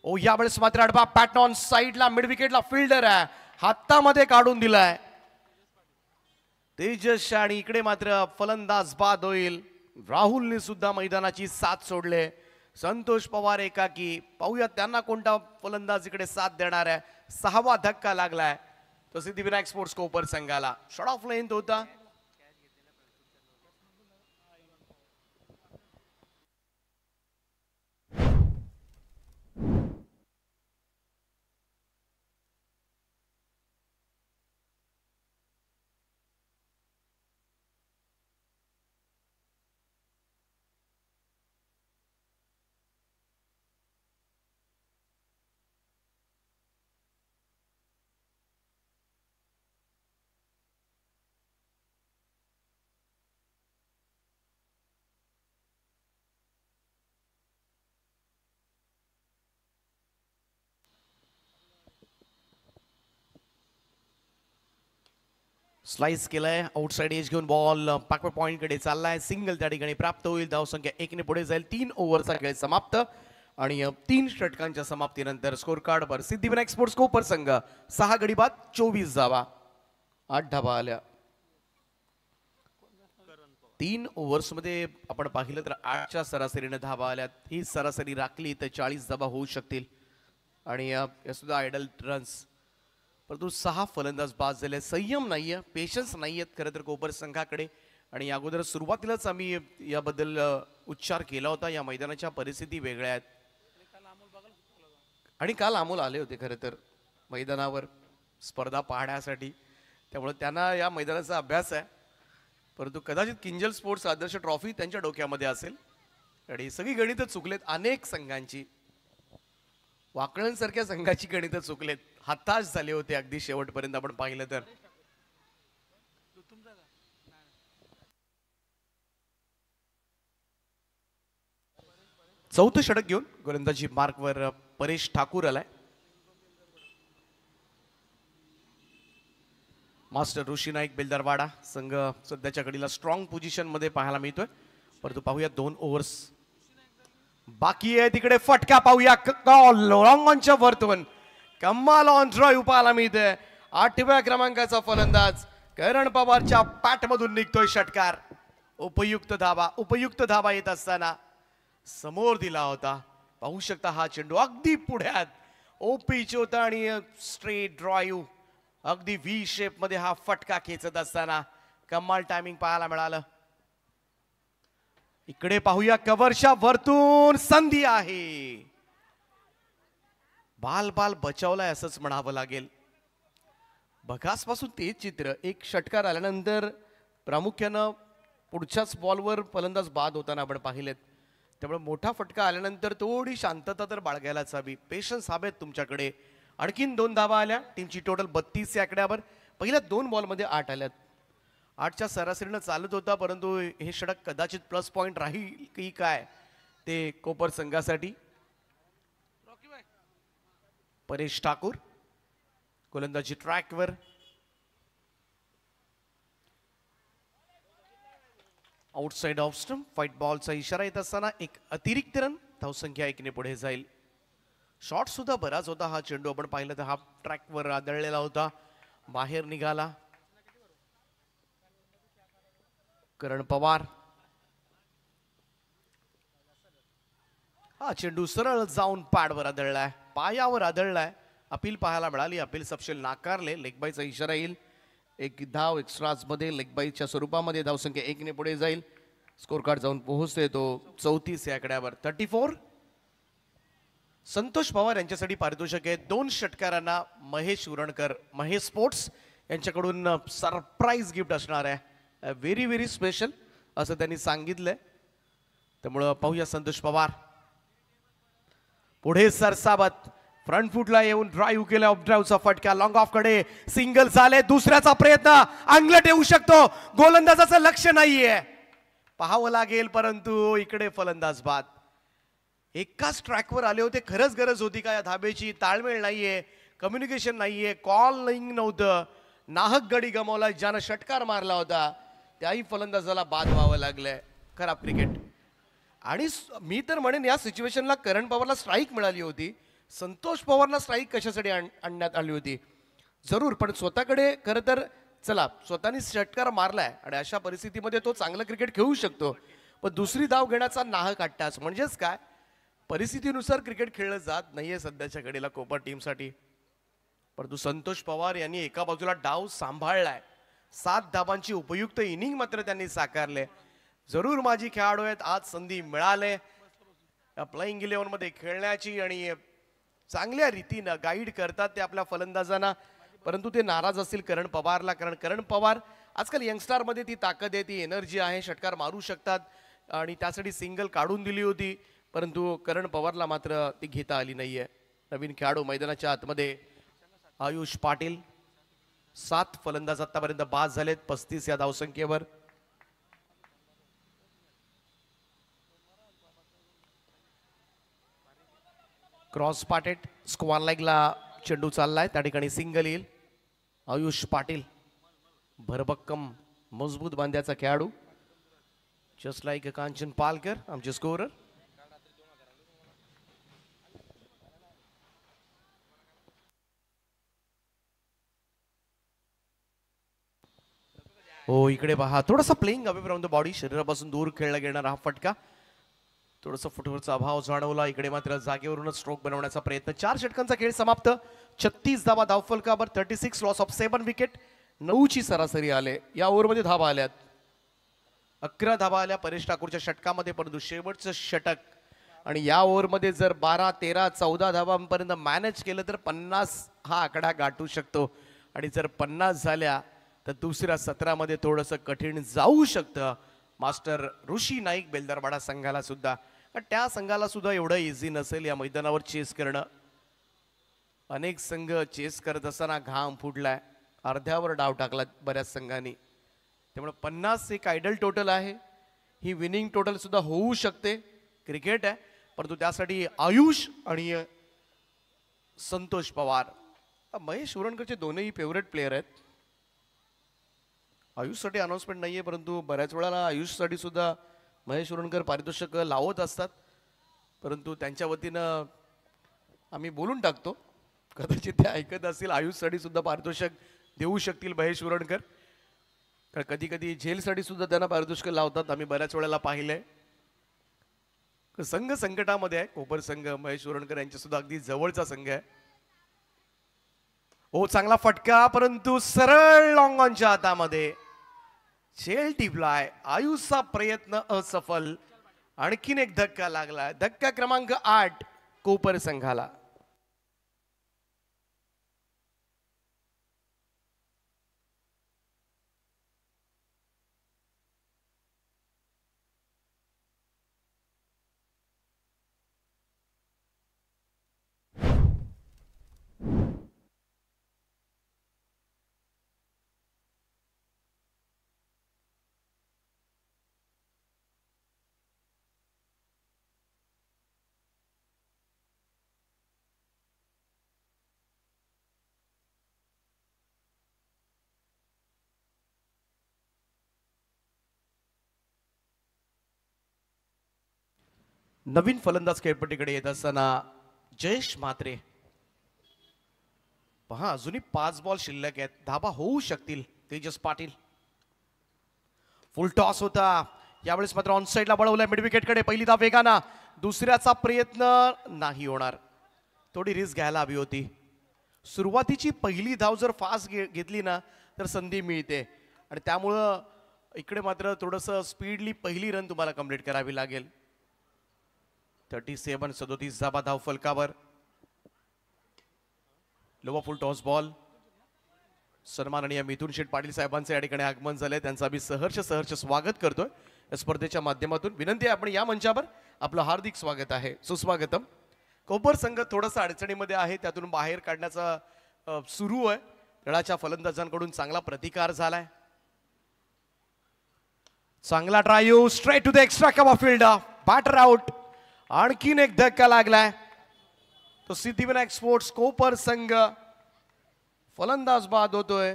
ओ यावेळेस मात्र अडबा पॅटर्न ऑन साइडला, मिड विकेटला फिल्डर आहे, हातामध्ये काढून दिलाय तेजस आणि इकडे मात्र फलंदाज बाद होईल. राहुलने सुद्धा मैदानाची साथ सोडले, संतोष पवार एकाकी. पाहूया त्यांना कोणता फलंदाज इकडे साथ देणार आहे. 6वा धक्का लागलाय तो सिद्धिविनायक स्पोर्ट्स कोपर संघाला. शॉर्ट ऑफ लेंथ होता. स्लाइस केलाय, आउटसाइड एज घेऊन बॉल बॅकवर्ड पॉइंट कडे चाललाय. सिंगल त्या ठिकाणी प्राप्त होईल. धावसंख्या 1 ने पुढे जाईल. 3 ओव्हरचा खेळ समाप्त आणि 3 षटकांच्या समाप्तीनंतर स्कोर कार्डवर सिद्धिविनायक स्पोर्ट्स कोपर संघ 6 गडी बाद 24 धावा, 8 धावा आल्या. 3 ओव्हर्स मध्ये आपण पाहिलं तर 8च्या सरासरीने धावा आल्यात. ही सरासरी राखली तर 40 धावा होऊ शकतील आणि या सुद्धा आयडल रन्स. परंतु 6 फलंदाज बाद झाले. संयम नाहीये, पेशन्स नाहीयेत खरं तर कोपर संघाकडे. आणि अगोदर सुरुवातीलाच आम्ही याबद्दल उच्चार केला होता, या मैदानाच्या परिस्थिती वेगळ्या आहेत. आणि काल अमोल आले होते खरं तर मैदानावर स्पर्धा पाहण्यासाठी, त्यामुळे त्यांना या मैदानाचा अभ्यास आहे. परंतु कदाचित किंजल स्पोर्ट्स आदर्श ट्रॉफी त्यांच्या डोक्यामध्ये असेल आणि सगळी गणितं चुकलेत. अनेक संघांची, वाकळणसारख्या संघाची गणितं चुकलेत. हताश झाले होते अगदी शेवटपर्यंत आपण पाहिलं तर. चौथं षटक घेऊन गोलंदाजी मार्कवर परेश ठाकूर आलाय. मास्टर ऋषी नाईक बेलदरवाडा संघ सध्याच्या घडीला स्ट्रॉंग पोझिशन मध्ये पाहायला मिळतोय. परंतु पाहूया 2 ओव्हर्स बाकी आहे. तिकडे फटका पाहूया, लॉंग ऑनच्या वरतून कमाल ऑन ड्राईव्ह पाहायला मिळते. 8व्या क्रमांकाचा फलंदाज करण पवारच्या पॅट मधून निघतोय षटकार. उपयुक्त धावा येत असताना समोर दिला होता. पाहू शकता हा चेंडू अगदी पुढ्यात ओपीच होता आणि स्ट्रेट ड्राईव्ह अगदी व्ही शेप मध्ये हा फटका खेचत असताना कमाल टायमिंग पाहायला मिळालं. इकडे पाहूया कव्हरच्या वरतून संधी आहे. बाल बाल बचावलाय असंच म्हणावं लागेल. बघासपासून तेच चित्र. एक षटकार आल्यानंतर प्रामुख्यानं पुढच्याच बॉलवर फलंदाज बाद होताना आपण पाहिलेत. त्यामुळे मोठा फटका आल्यानंतर थोडी शांतता तर बाळगायलाच हवी. पेशन्स हवेत तुमच्याकडे. आणखीन 2 धावा आल्या. टीमची टोटल 32 या आकड्यावर. पहिल्या 2 बॉलमध्ये 8 आल्यात. 8च्या सरासरीनं चालत होता, परंतु हे षटक कदाचित प्लस पॉइंट राहील की काय ते कोपर संघासाठी. परेश ठाकूर गोलंदाजी ट्रॅकवर. Outside off stump. व्हाईट बॉलचा इशारा येत असताना एक अतिरिक्त रन. धावसंख्या 1 ने पुढे जाईल. शॉट सुद्धा बराच होता हा चेंडू. आपण पाहिलं तर हा ट्रॅकवर आदळलेला होता, बाहेर निघाला. करण पवार. हा चेंडू सरळ जाऊन पॅडवर आदळलाय, पायावर आदळलाय. अपील पाहायला मिळाली. अपील सपशेल नाकारले. लेगबाईचा इशारा येईल. एक धाव एक्स्ट्राज मध्ये लेगबाईच्या स्वरूपामध्ये. धावसंख्या 1 ने पुढे जाईल. स्कोर कार्ड जाऊन पोहोचते तो 34 या आकड्यावर. 34. संतोष पवार यांच्यासाठी पारितोषिक आहे. 2 षटकारांना महेश उरणकर, महेश स्पोर्ट्स यांच्याकडून सरप्राईज गिफ्ट असणार आहे. व्हेरी व्हेरी स्पेशल असं त्यांनी सांगितलंय. त्यामुळं पाहूया संतोष पवार. पुढे सरसावत फ्रंट फुटला येऊन ड्राईव्ह केला. ऑफ ड्राईव्हचा फटका लॉंग ऑफ कडे. सिंगल झाले. दुसऱ्याचा प्रयत्न अंगलट येऊ शकतो. गोलंदाजाचं लक्ष नाहीये. पाहावं लागेल, परंतु इकडे फलंदाज बाद. एकाच ट्रॅकवर आले होते. खरंच गरज होती का या धाबेची? ताळमेळ नाहीये, कम्युनिकेशन नाहीये, कॉलिंग नव्हतं. नाहक गडी गमावला. ज्यानं षटकार मारला होता त्याही फलंदाजाला बाद व्हावं लागलंय. खराब क्रिकेट. आणि मी तर म्हणेन या सिच्युएशनला करण पवारला स्ट्राईक मिळाली होती. संतोष पवारला स्ट्राईक कशासाठी आणण्यात आली होती? जरूर, पण स्वतःकडे खरं तर चला स्वतःनी षटकार मारलाय आणि अशा परिस्थितीमध्ये तो चांगलं क्रिकेट खेळू शकतो, पण दुसरी धाव घेण्याचा नाहक अट्टास. म्हणजेच काय, परिस्थितीनुसार क्रिकेट खेळलं जात नाहीये सध्याच्या घडीला कोपर टीमसाठी. परंतु संतोष पवार यांनी एका बाजूला डाव सांभाळलाय. 7 धावांची उपयुक्त इनिंग मात्र त्यांनी साकारले. जरूर माझी खेळाडू आहेत. आज संधी मिळाले प्लेइंग 11 मध्ये खेळण्याची आणि चांगल्या रीतीनं गाईड करतात ते आपल्या फलंदाजांना. परंतु ते नाराज असतील करण पवारला, कारण करण पवार आजकाल यंगस्टार मध्ये ती ताकद आहे, ती एनर्जी आहे, षटकार मारू शकतात आणि त्यासाठी सिंगल काढून दिली होती. परंतु करण पवारला मात्र ती घेता आली नाहीये. नवीन खेळाडू मैदानाच्या आतमध्ये आयुष पाटील. 7 फलंदाज आतापर्यंत बाद झालेत 35 या धावसंख्येवर. क्रॉस पाटेट स्क्वार लेगला चेंडू चाललाय. त्या ठिकाणी सिंगल येईल. आयुष पाटील भरभक्कम मजबूत बांध्याचा खेळाडू. जस्ट लाईक कांचन पालकर आमचे स्कोरर. हो, इकडे पहा थोडासा playing away from the body. शरीरापासून दूर खेळला गेणारा हा फटका. थोडासा फुटवर्कचा अभाव जाणवला. इकडे मात्र जागेवरूनच स्ट्रोक बनवण्याचा प्रयत्न. 4 षटकांचा खेळ समाप्त. 36 धावा धावफलकावर. 36 लॉस ऑफ 7 विकेट. 9ची सरासरी आले. या ओव्हरमध्ये धावा आल्यात. 11 धावा आल्या परेश ठाकूरच्या षटकामध्ये, परंतु शेवटचं षटक आणि या ओव्हरमध्ये जर 12, 13, 14 धावांपर्यंत मॅनेज केलं तर 50 हा आकडा गाठू शकतो. आणि जर 50 झाल्या तर दुसऱ्या 17 थोडंसं कठीण जाऊ शकतं मास्टर ऋषी नाईक बेलदरवाडा संघाला सुद्धा. त्या संघाला सुद्धा एवढं इझी नसेल या मैदानावर चेस करणं. अनेक संघ चेस करत असताना घाम फुटलाय. अर्ध्यावर डाव टाकला बऱ्याच संघांनी. त्यामुळे 50 एक आयडल टोटल आहे. ही विनिंग टोटल सुद्धा होऊ शकते. क्रिकेट आहे, परंतु त्यासाठी आयुष आणि संतोष पवार, महेश उरणकरचे दोनही फेवरेट प्लेयर आहेत. आयुषसाठी अनाउन्समेंट नाहीये, परंतु बऱ्याच वेळाला आयुषसाठी सुद्धा महेश उरणकर पारितोषिक लावत असतात. परंतु त्यांच्या वतीनं आम्ही बोलून टाकतो, कदाचित ते ऐकत असतील. आयुषसाठी सुद्धा पारितोषिक देऊ शकतील महेश उरणकर, कारण कधी कधी झेलसाठी सुद्धा त्यांना पारितोषिक लावतात. आम्ही बऱ्याच वेळेला पाहिलंय. संघ संकटामध्ये आहे कोपर संघ. महेश उरणकर यांच्या सुद्धा अगदी जवळचा संघ आहे. हो, चांगला फटका, परंतु सरळ लॉंग ऑनच्या हातामध्ये. झेल टिपलाय. आयुषचा प्रयत्न असफल. आणखीन एक धक्का लागला, धक्का क्रमांक 8 कोपर संघाला. नवीन फलंदाज खेळपट्टीकडे येत असताना जयेश म्हात्रे. पहा अजूनही 5 बॉल शिल्लक आहेत, धाबा होऊ शकतील. तेजस पाटील फुल टॉस होता, यावेळेस मात्र ऑन साइडला बळवलाय मिड विकेटकडे. पहिली धाव वेगाना, दुसऱ्याचा प्रयत्न नाही होणार, थोडी रिस्क घ्यायला हवी होती. सुरुवातीची पहिली धाव जर फास्ट घेतली ना तर संधी मिळते आणि त्यामुळं इकडे मात्र थोडंसं स्पीडली पहिली रन तुम्हाला कंप्लीट करावी लागेल. 37 धाबा धाव फलकावर. लोवा फुल टॉस बॉल. सन्माननीय मिथुन शेठ पाटील साहेबांचे या ठिकाणी आगमन झाले, त्यांचं आम्ही सहर्ष स्वागत करतोय या स्पर्धेच्या माध्यमातून. विनंती आहे आपण या मंचावर आपलं हार्दिक स्वागत आहे, सुस्वागतम. कोपर संघ थोडासा अडचणीमध्ये आहे, त्यातून बाहेर काढण्याचा सुरू आहे. तळाच्या फलंदाजांकडून चांगला प्रतिकार झालाय. चांगला drive straight to the extra cover field, batter out. आणखीन एक धक्का लागलाय, तो सिद्धिविनायक स्पोर्ट्स कोपर संघ फलंदाज बाद होतोय.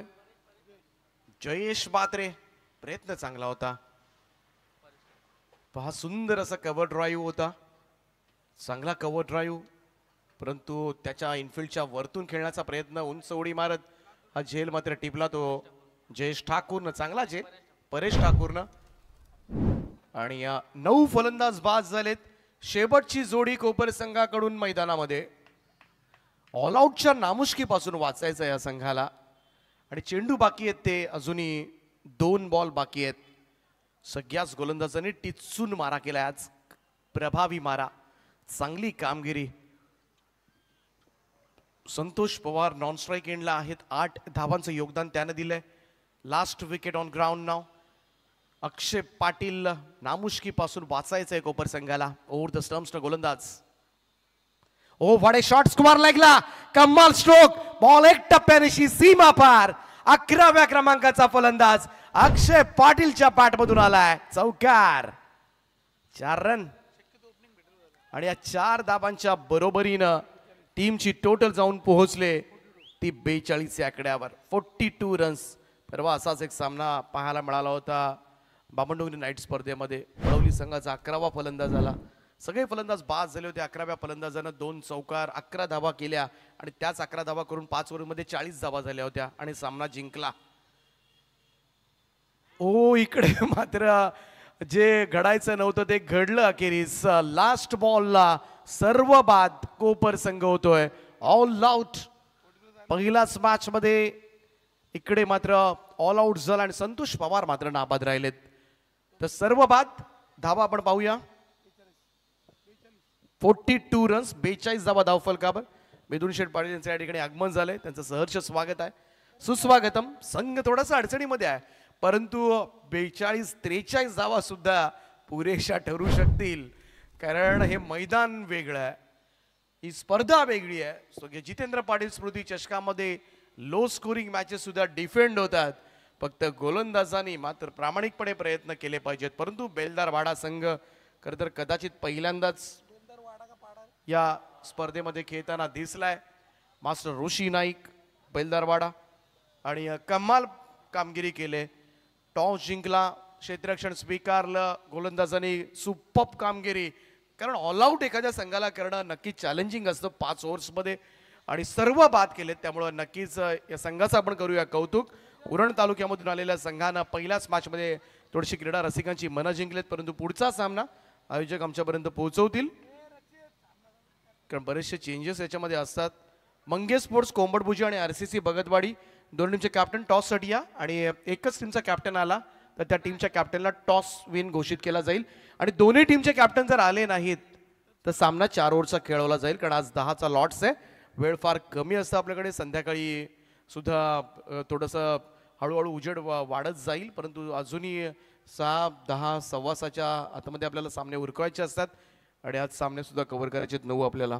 जयेश म्हात्रे, प्रयत्न चांगला होता. पहा सुंदर असा कव्हर ड्राईव्ह होता, चांगला कव्हर ड्राईव्ह, परंतु त्याच्या इनफिल्डच्या वरतून खेळण्याचा प्रयत्न, उंच उडी मारत हा झेल मात्र टिपला तो जयेश ठाकूरनं. चांगला झेल परेश ठाकूरनं. आणि 9 फलंदाज बाद झालेत. शेवटची जोडी कोपर संघाकडून मैदानामध्ये. ऑल आउटच्या नामुष्कीपासून वाचायचं या संघाला आणि चेंडू बाकी आहेत, ते अजूनही 2 बॉल बाकी आहेत. सगळ्याच गोलंदाजांनी टिचून मारा केलाय आज, प्रभावी मारा, चांगली कामगिरी. संतोष पवार नॉन स्ट्राईक एंडला आहेत, 8 धावांचं योगदान त्याने दिलंय. लास्ट विकेट ऑन ग्राउंड नाव. अक्षय पाटील, नामुष्कीपासून वाचायचंय कोपर संघाला. ओव्हर द स्टंप्स न गोलंदाज. Oh what a shot, square लेगला, कमाल स्ट्रोक, बॉल एक टप्प्यानिशी सीमा पार. 11व्या क्रमांकाचा फलंदाज अक्षय पाटीलच्या बॅटमधून आलाय, चौकार. 4 रन आणि या 4 धाबांच्या बरोबरीनं टीमची टोटल जाऊन पोहोचले ती 42 या आकड्यावर, 42 रन्स. परवा असाच एक सामना पाहायला मिळाला होता बामणडोंगरी नाईट स्पर्धेमध्ये. वडवली संघाचा 11वा फलंदाज झाला. सगळे फलंदाज बाद झाले होते. 11व्या फलंदाजानं 2 चौकार, 11 धावा केल्या आणि त्याच 11 धावा करून 5 ओव्हरमध्ये 40 धावा झाल्या होत्या आणि सामना जिंकला. ओ इकडे मात्र जे घडायचं नव्हतं ते घडलं अखेरीस. लास्ट बॉलला सर्व बाद कोपर संघ होतोय, ऑल आउट. पहिल्याच मॅच मध्ये इकडे मात्र ऑल आउट झाला आणि संतोष पवार मात्र नाबाद राहिलेत. तर सर्व बाद धावा आपण पाहूया. 42 रन्स, 42 धावा धाव फलकावर. मिथुन शेठ पाटील यांचे या ठिकाणी आगमन झाले, त्यांचं सहर्ष स्वागत आहे, सुस्वागतम. संघ थोडासा अडचणीमध्ये आहे, परंतु 42-43 धावा सुद्धा पुरेशा ठरू शकतील, कारण हे मैदान वेगळं आहे, ही स्पर्धा वेगळी आहे. सो जितेंद्र पाटील स्मृती चषकामध्ये लो स्कोरिंग मॅचेस सुद्धा डिफेंड होतात. फक्त गोलंदाजांनी मात्र प्रामाणिकपणे प्रयत्न केले पाहिजेत. परंतु बेलदार वाडा संघ खरं तर कदाचित पहिल्यांदाच या स्पर्धेमध्ये खेळताना दिसलाय. मास्टर ऋषी नाईक बेलदारवाडा आणि कमाल कामगिरी केले. टॉस जिंकला, क्षेत्ररक्षण स्वीकारलं, गोलंदाजांनी सुपर्ब कामगिरी. कारण ऑल आउट एखाद्या संघाला करणं नक्कीच चॅलेंजिंग असतं 5 ओव्हर्समध्ये आणि सर्व बाद केलेत, त्यामुळं नक्कीच या संघाचं आपण करूया कौतुक. उरण तालुक्यामधून आलेल्या संघानं पहिल्याच मॅचमध्ये थोडीशी क्रीडा रसिकांची मनं जिंकलेत, परंतु पुढचा सामना आयोजक आमच्यापर्यंत पोहोचवतील, कारण बरेचसे चेंजेस याच्यामध्ये असतात. मंगेश स्पोर्ट्स कोंबडभुजी आणि RCC भगतवाडी दोन टीमचे कॅप्टन टॉस साठी या आणि एकच टीमचा कॅप्टन आला तर त्या टीमच्या कॅप्टनला टॉस विन घोषित केला जाईल आणि दोन्ही टीमचे कॅप्टन जर आले नाहीत तर सामना 4 ओव्हरचा खेळवला जाईल, कारण आज 10चा लॉट्स आहे. वेळ फार कमी असतं आपल्याकडे. संध्याकाळी सुद्धा थोडंसं हळूहळू उजेड वाढत जाईल, परंतु अजूनही 6, 10, 6:15च्या आतमध्ये आपल्याला सामने उरकवायचे असतात आणि आज सामने सुद्धा कव्हर करायचे 9 आपल्याला.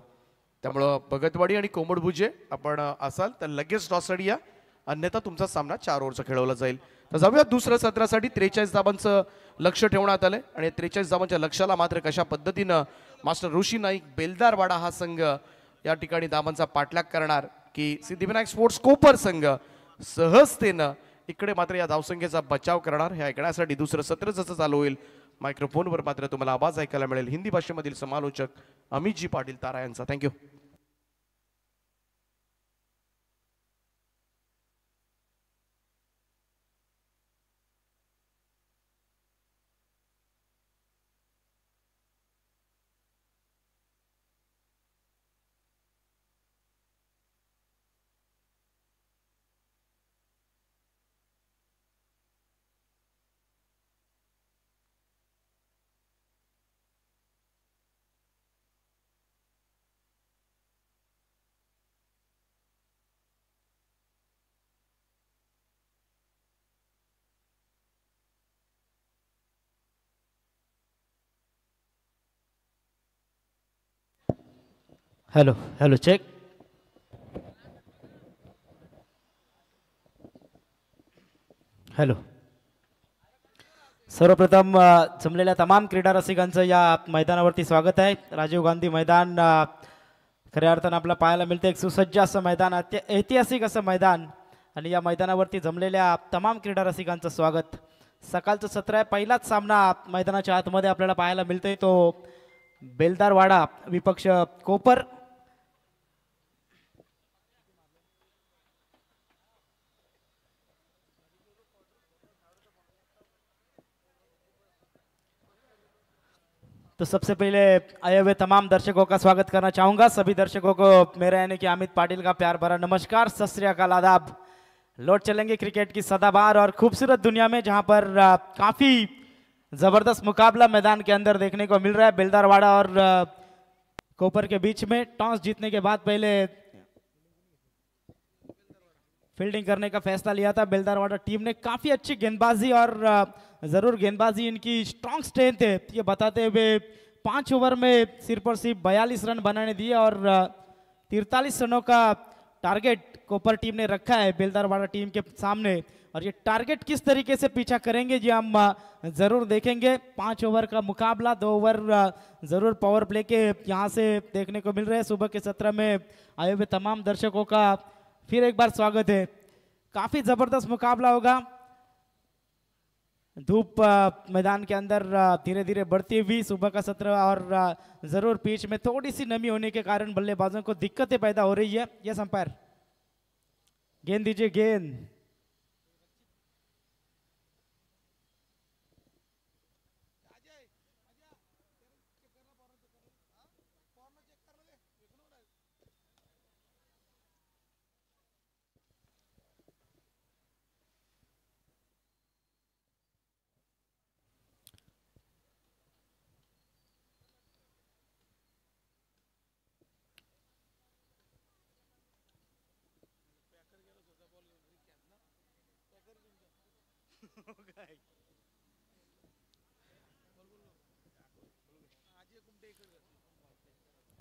त्यामुळं भगतवाडी आणि कोंबडभुजे आपण असाल तर लगेच टॉससाठी या, अन्यथा तुमचा सामना 4 ओव्हरचा खेळवला जाईल. तर जाऊया दुसऱ्या सत्रासाठी. 43 धावांचं लक्ष ठेवण्यात आलंय आणि 43 धावांच्या लक्षाला मात्र कशा पद्धतीनं मास्टर ऋषी नाईक बेलदारवाडा हा संघ या ठिकाणी धावांचा पाठलाग करणार की सिद्धिविनायक स्पोर्ट्स कोपर संघ सहजतेनं इकडे मात्र या धावसंख्येचा बचाव करणार, हे ऐकण्यासाठी दुसरं सत्र जसं चालू होईल मायक्रोफोनवर मात्र तुम्हाला आवाज ऐकायला मिळेल हिंदी भाषेमधील समालोचक अमितजी पाटील तारा यांचा. Thank you. Hello hello check. Hello. सर्वप्रथम जमलेल्या तमाम क्रीडा रसिकांचं या मैदानावरती स्वागत आहे. राजीव गांधी मैदान खऱ्या अर्थानं आपल्याला पाहायला मिळते एक सुसज्ज असं मैदान, ऐतिहासिक असं मैदान आणि या मैदानावरती जमलेल्या तमाम क्रीडा रसिकांचं स्वागत. सकाळचं सत्र आहे. पहिलाच सामना मैदानाच्या आतमध्ये आपल्याला पाहायला मिळतोय तो बेलदारवाडा विपक्ष कोपर. तो सबसे पहले आए हुए तमाम दर्शकों का स्वागत करना चाहूंगा. सभी दर्शकों को मेरा यानी कि अमित पाटिल का प्यार भरा नमस्कार, सत श्री अकाल, आदाब. लौट चलेंगे क्रिकेट की सदाबहार और खूबसूरत दुनिया में, जहां पर काफी जबरदस्त मुकाबला मैदान के अंदर देखने को मिल रहा है. बेलदारवाड़ा और कोपर के बीच में टॉस जीतने के बाद पहले फील्डिंग करने का फैसला लिया था बेलदारवाड़ा टीम ने. काफी अच्छी गेंदबाजी और जरूर गेंदबाजी इनकी स्ट्रॉन्ग स्ट्रेंथ है ये बताते हुए 5 ओवर में सिर्फ और सिर्फ 42 रन बनाने दिए और 43 रनों का टारगेट कोपर टीम ने रखा है बेलदारवाड़ा टीम के सामने. और ये टारगेट किस तरीके से पीछा करेंगे जी हम जरूर देखेंगे. 5 ओवर का मुकाबला, 2 ओवर जरूर पावर प्ले के यहाँ से देखने को मिल रहे हैं. सुबह के सत्र में आए हुए तमाम दर्शकों का फिर एक बार स्वागत है. काफी जबरदस्त मुकाबला होगा. धूप मैदान के अंदर धीरे धीरे बढ़ती हुई सुबह का सत्र और जरूर पिच में थोड़ी सी नमी होने के कारण बल्लेबाजों को दिक्कतें पैदा हो रही है. यस अंपायर, गेंद दीजिए, गेंद.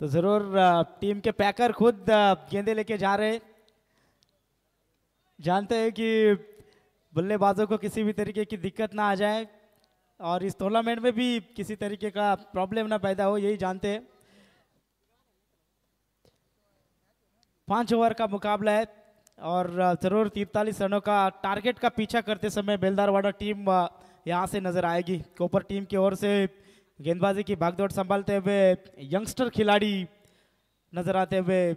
तो जरूर टीम के पैकर खुद गेंदे लेके जा रहे. जानते हैं कि बल्लेबाजों को किसी भी तरीके की दिक्कत ना आ जाए और इस टूर्नामेंट में भी किसी तरीके का प्रॉब्लम ना पैदा हो, यही जानते हैं. 5 ओवर का मुकाबला है और जरूर 43 रनों का टारगेट का पीछा करते समय बेलदारवाड़ा टीम यहां से नजर आएगी. कोपर टीम की ओर से गेंदबाजी की भागदौड़ संभालते हुए यंगस्टर खिलाड़ी नजर आते हुए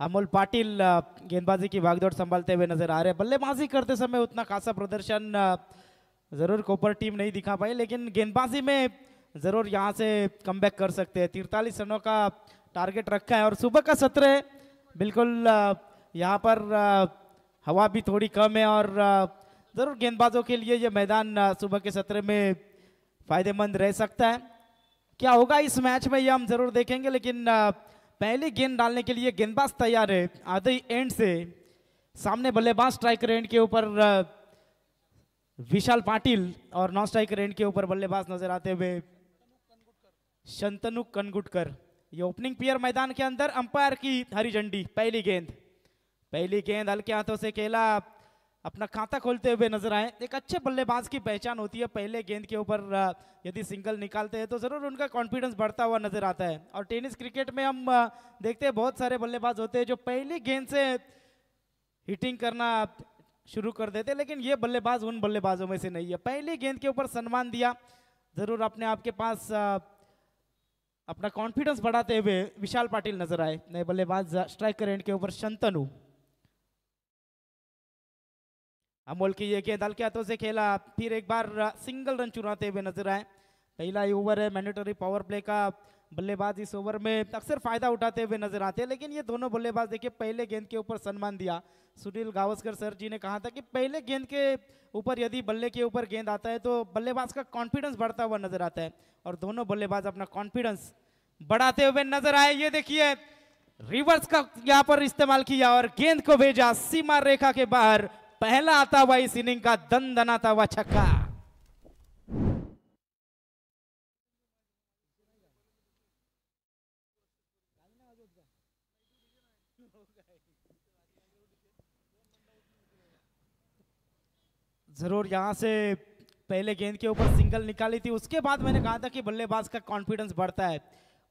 अमोल पाटिल गेंदबाजी की भागदौड़ संभालते हुए नजर आ रहे हैं. बल्लेबाजी करते समय उतना खासा प्रदर्शन जरूर कोपर टीम नहीं दिखा पाई, लेकिन गेंदबाजी में जरूर यहाँ से कमबैक कर सकते हैं। 43 रनों का टारगेट रखा है और सुबह का सत्र है, बिल्कुल यहाँ पर हवा भी थोड़ी कम है और जरूर गेंदबाजों के लिए ये मैदान सुबह के सत्र में फायदेमंद रह सकता है। क्या होगा इस मैच में ये हम जरूर देखेंगे, लेकिन पहली गेंद डालने के लिए गेंदबाज तैयार है। आधे एंड से सामने बल्लेबाज स्ट्राइकर एंड के ऊपर विशाल पाटिल और नॉन स्ट्राइकर एंड के ऊपर बल्लेबाज नजर आते हुए शंतनु कनगुटकर। ये ओपनिंग पेयर मैदान के अंदर, अंपायर की हरी झंडी। पहली गेंद हल्के हाथों से खेला, अपना खाता खोलते हुए नजर आए। एक अच्छे बल्लेबाज की पहचान होती है, पहले गेंद के ऊपर यदि सिंगल निकालते हैं तो जरूर उनका कॉन्फिडेंस बढ़ता हुआ नजर आता है। और टेनिस क्रिकेट में हम देखते हैं बहुत सारे बल्लेबाज होते हैं जो पहली गेंद से हिटिंग करना शुरू कर देते हैं, लेकिन ये बल्लेबाज उन बल्लेबाजों में से नहीं है। पहली गेंद के ऊपर सम्मान दिया, जरूर अपने आप के पास अपना कॉन्फिडेंस बढ़ाते हुए विशाल पाटिल नजर आए। नए बल्लेबाज स्ट्राइकर एंड के ऊपर शंतनु। अमोल की ये गेंद हल्के हाथों से खेला, फिर एक बार सिंगल रन चुराते हुए नजर आए। पहला ही ओवर है, मैंडेटरी पावर प्ले का। बल्लेबाज इस ओवर में अक्सर फायदा उठाते हुए नजर आते हैं, लेकिन ये दोनों बल्लेबाज देखिए पहले गेंद के ऊपर सम्मान दिया। सुनील गावस्कर सर जी ने कहा था कि पहले गेंद के ऊपर यदि बल्ले के ऊपर गेंद आता है तो बल्लेबाज का कॉन्फिडेंस बढ़ता हुआ नजर आता है, और दोनों बल्लेबाज अपना कॉन्फिडेंस बढ़ाते हुए नजर आए। ये देखिए रिवर्स का यहाँ पर इस्तेमाल किया और गेंद को भेजा सीमा रेखा के बाहर। पहला आता हुआ इस इनिंग का दनदनाता हुआ छक्का। जरूर यहां से पहले गेंद के ऊपर सिंगल निकाली थी, उसके बाद मैंने कहा था कि बल्लेबाज का कॉन्फिडेंस बढ़ता है,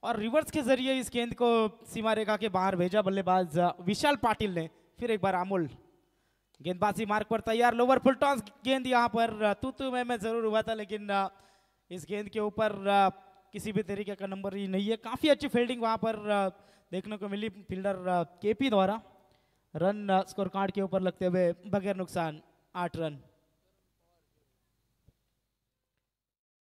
और रिवर्स के जरिए इस गेंद को सीमा रेखा के बाहर भेजा बल्लेबाज विशाल पाटिल ने। फिर एक बार अमोल गेंदबाजी मार्क पर तैयार, लोअर फुल टॉस गेंद यहाँ पर तू मैं जरूर हुआ था, लेकिन इस गेंद के ऊपर किसी भी तरीके का नंबर ही नहीं है। काफी अच्छी फील्डिंग वहां पर देखने को मिली फील्डर केपी द्वारा। रन स्कोर कार्ड के ऊपर लगते हुए बगैर नुकसान 8 रन।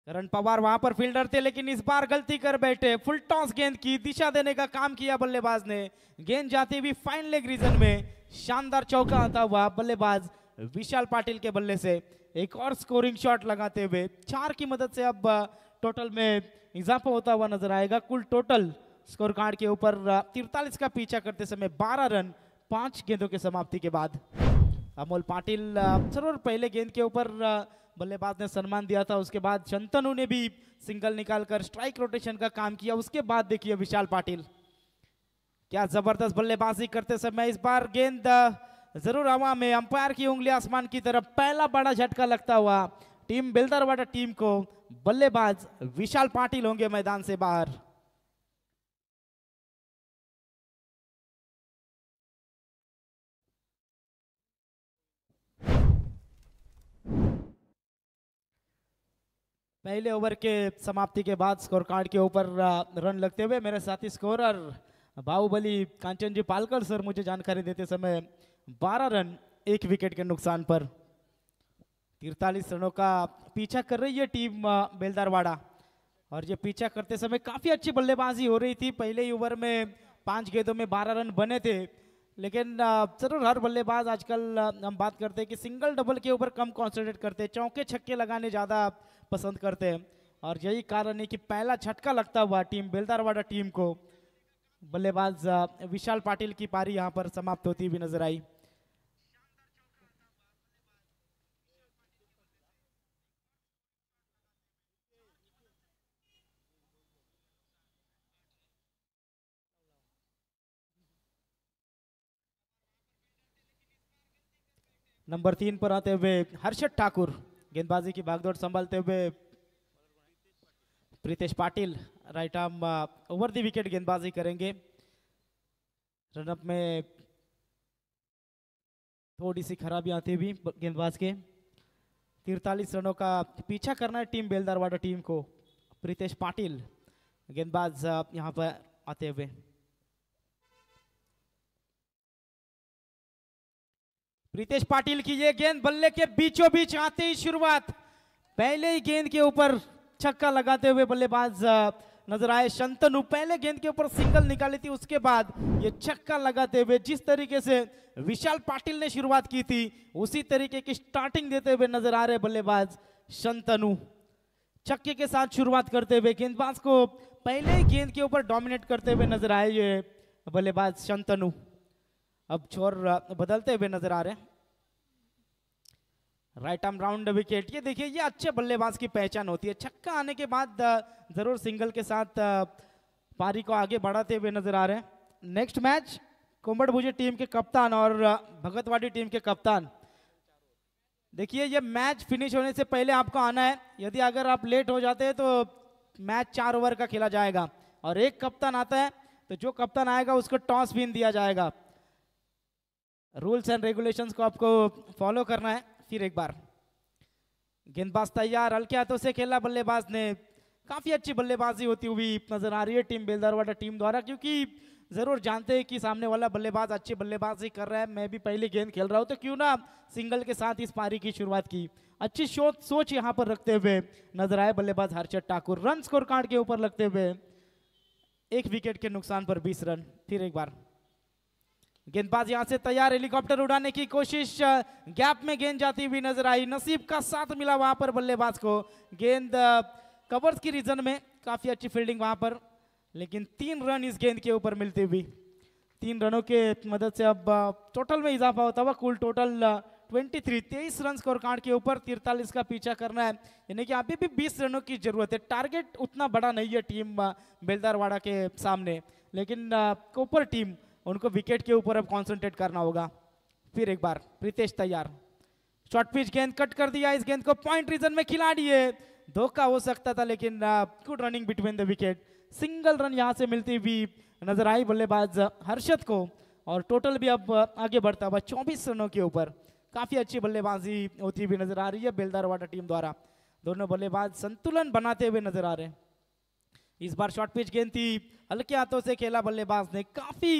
करण पवार वहां पर फील्डर थे, लेकिन इस बार गलती कर बैठे। फुल टॉस गेंद की दिशा देने का काम किया बल्लेबाज ने। गेंद जाती हुई फाइन लेग रीजन में, शानदार चौका आता हुआ बल्लेबाज विशाल पाटिल के बल्ले से। एक और स्कोरिंग शॉट लगाते हुए 4 की मदद से अब टोटल में इजाफा होता हुआ नजर आएगा। कुल टोटल स्कोर कार्ड के ऊपर 43 का पीछा करते समय 12 रन 5 गेंदों के समाप्ति के बाद। अमोल पाटिल जरूर पहले गेंद के ऊपर बल्लेबाज ने सम्मान दिया था, उसके बाद शंतनु ने भी सिंगल निकालकर स्ट्राइक रोटेशन का काम किया। उसके बाद देखिए विशाल पाटिल क्या जबरदस्त बल्लेबाजी करते समय। इस बार गेंद जरूर हवा में, अंपायर की उंगली आसमान की तरफ। पहला बड़ा झटका लगता हुआ टीम बेलदरवाड़ा टीम को। बल्लेबाज विशाल पाटिल होंगे मैदान से बाहर। पहले ओवर के समाप्ति के बाद स्कोर कार्ड के ऊपर रन लगते हुए मेरे साथी स्कोरर बाहुबली कांचन जी पालकर सर मुझे जानकारी देते समय 12 रन 1 विकेट के नुकसान पर 43 रनों का पीछा कर रही है टीम बेलदरवाड़ा। और ये पीछा करते समय काफी अच्छी बल्लेबाजी हो रही थी। पहले ही ओवर में 5 गेंदों में 12 रन बने थे, लेकिन जरूर हर बल्लेबाज आजकल हम बात करते हैं कि सिंगल डबल के ऊपर कम कॉन्सेंट्रेट करते हैं, चौके छक्के लगाने ज़्यादा पसंद करते हैं। और यही कारण है कि पहला झटका लगता हुआ टीम बेलदरवाड़ा टीम को। बल्लेबाज विशाल पाटिल की पारी यहां पर समाप्त होती हुई नजर आई। नंबर 3 पर आते हुए हर्षद ठाकुर, गेंदबाजी की भागदौड़ संभालते हुए Pritesh Patil right arm over the wicket गेंदबाजी करेंगे। रनअप में थोड़ी सी खराबी आती हुई गेंदबाज के। 43 रनों का पीछा करना है टीम बेलदरवाड़ा टीम को। प्रीतेश पाटिल गेंदबाज यहां पर आते हुए। प्रीतेश पाटिल की ये गेंद बल्ले के बीचों बीच आते ही शुरुआत। पहले ही गेंद के ऊपर छक्का लगाते हुए बल्लेबाज नजर आए शंतनु। पहले गेंद के ऊपर सिंगल निकाली थी, उसके बाद ये छक्का लगाते हुए जिस तरीके से विशाल पाटिल ने शुरुआत की थी उसी तरीके की स्टार्टिंग देते हुए नजर आ रहे बल्लेबाज शंतनु। छक्के के साथ शुरुआत करते हुए गेंदबाज को पहले ही गेंद के ऊपर डोमिनेट करते हुए नजर आए ये बल्लेबाज शंतनु। अब छोर बदलते हुए नजर आ रहे हैं। राइट आर्म राउंड विकेट, ये देखिए ये अच्छे बल्लेबाज की पहचान होती है। छक्का आने के बाद जरूर सिंगल के साथ पारी को आगे बढ़ाते हुए नजर आ रहे हैं। नेक्स्ट मैच कुंभड़भुजी टीम के कप्तान और भगतवाड़ी टीम के कप्तान। देखिए ये मैच फिनिश होने से पहले आपको आना है। यदि अगर आप लेट हो जाते हैं तो मैच 4 ओवर का खेला जाएगा और एक कप्तान आता है तो जो कप्तान आएगा उसको टॉस विन दिया जाएगा। रूल्स एंड रेगुलेशंस को आपको फॉलो करना है। फिर एक बार गेंदबाज तैयार, हल्के हाथों से खेला बल्लेबाज ने। काफी अच्छी बल्लेबाजी होती हुई नजर आ रही है टीम बेलदारवाड़ा टीम द्वारा, क्योंकि जरूर जानते हैं कि सामने वाला बल्लेबाज अच्छी बल्लेबाजी कर रहा है। मैं भी पहली गेंद खेल रहा हूं तो क्यों ना सिंगल के साथ इस पारी की शुरुआत की। अच्छी सोच यहां पर रखते हुए नजर आए बल्लेबाज Harshad Thakur. Run score card के ऊपर लगते हुए 1 विकेट के नुकसान पर 20 रन। फिर एक बार गेंदबाज यहां से तैयार, हेलीकॉप्टर उड़ाने की कोशिश, गैप में गेंद जाती हुई नजर आई। नसीब का साथ मिला वहां पर बल्लेबाज को। गेंद कवर्स की रीजन में, काफी अच्छी फील्डिंग वहां पर, लेकिन 3 रन इस गेंद के ऊपर मिलती हुई। 3 रनों के मदद से अब टोटल में इजाफा होता हुआ कुल टोटल 23 रन स्कोर कार्ड के ऊपर 43 का पीछा करना है। यानी कि अभी भी 20 रनों की जरूरत है। टारगेट उतना बड़ा नहीं है टीम बेलदारवाड़ा के सामने, लेकिन कोपर टीम उनको विकेट के ऊपर अब कॉन्सेंट्रेट करना होगा। फिर एक बार प्रीतेश तैयार, शॉर्ट पिच गेंद कट कर दिया। इस गेंद को पॉइंट रीजन में खिलाड़ी है, धोखा हो सकता था लेकिन good running between the wicket. Single run यहां से मिलती हुई नजर आई बल्लेबाज हर्षद को और टोटल भी अब आगे बढ़ता हुआ 24 रनों के ऊपर। काफी अच्छी बल्लेबाजी होती हुई नजर आ रही है बेलदारवाड़ा टीम द्वारा। दोनों बल्लेबाज संतुलन बनाते हुए नजर आ रहे हैं। इस बार शॉर्ट पिच गेंद थी, हल्के हाथों से खेला बल्लेबाज ने। काफी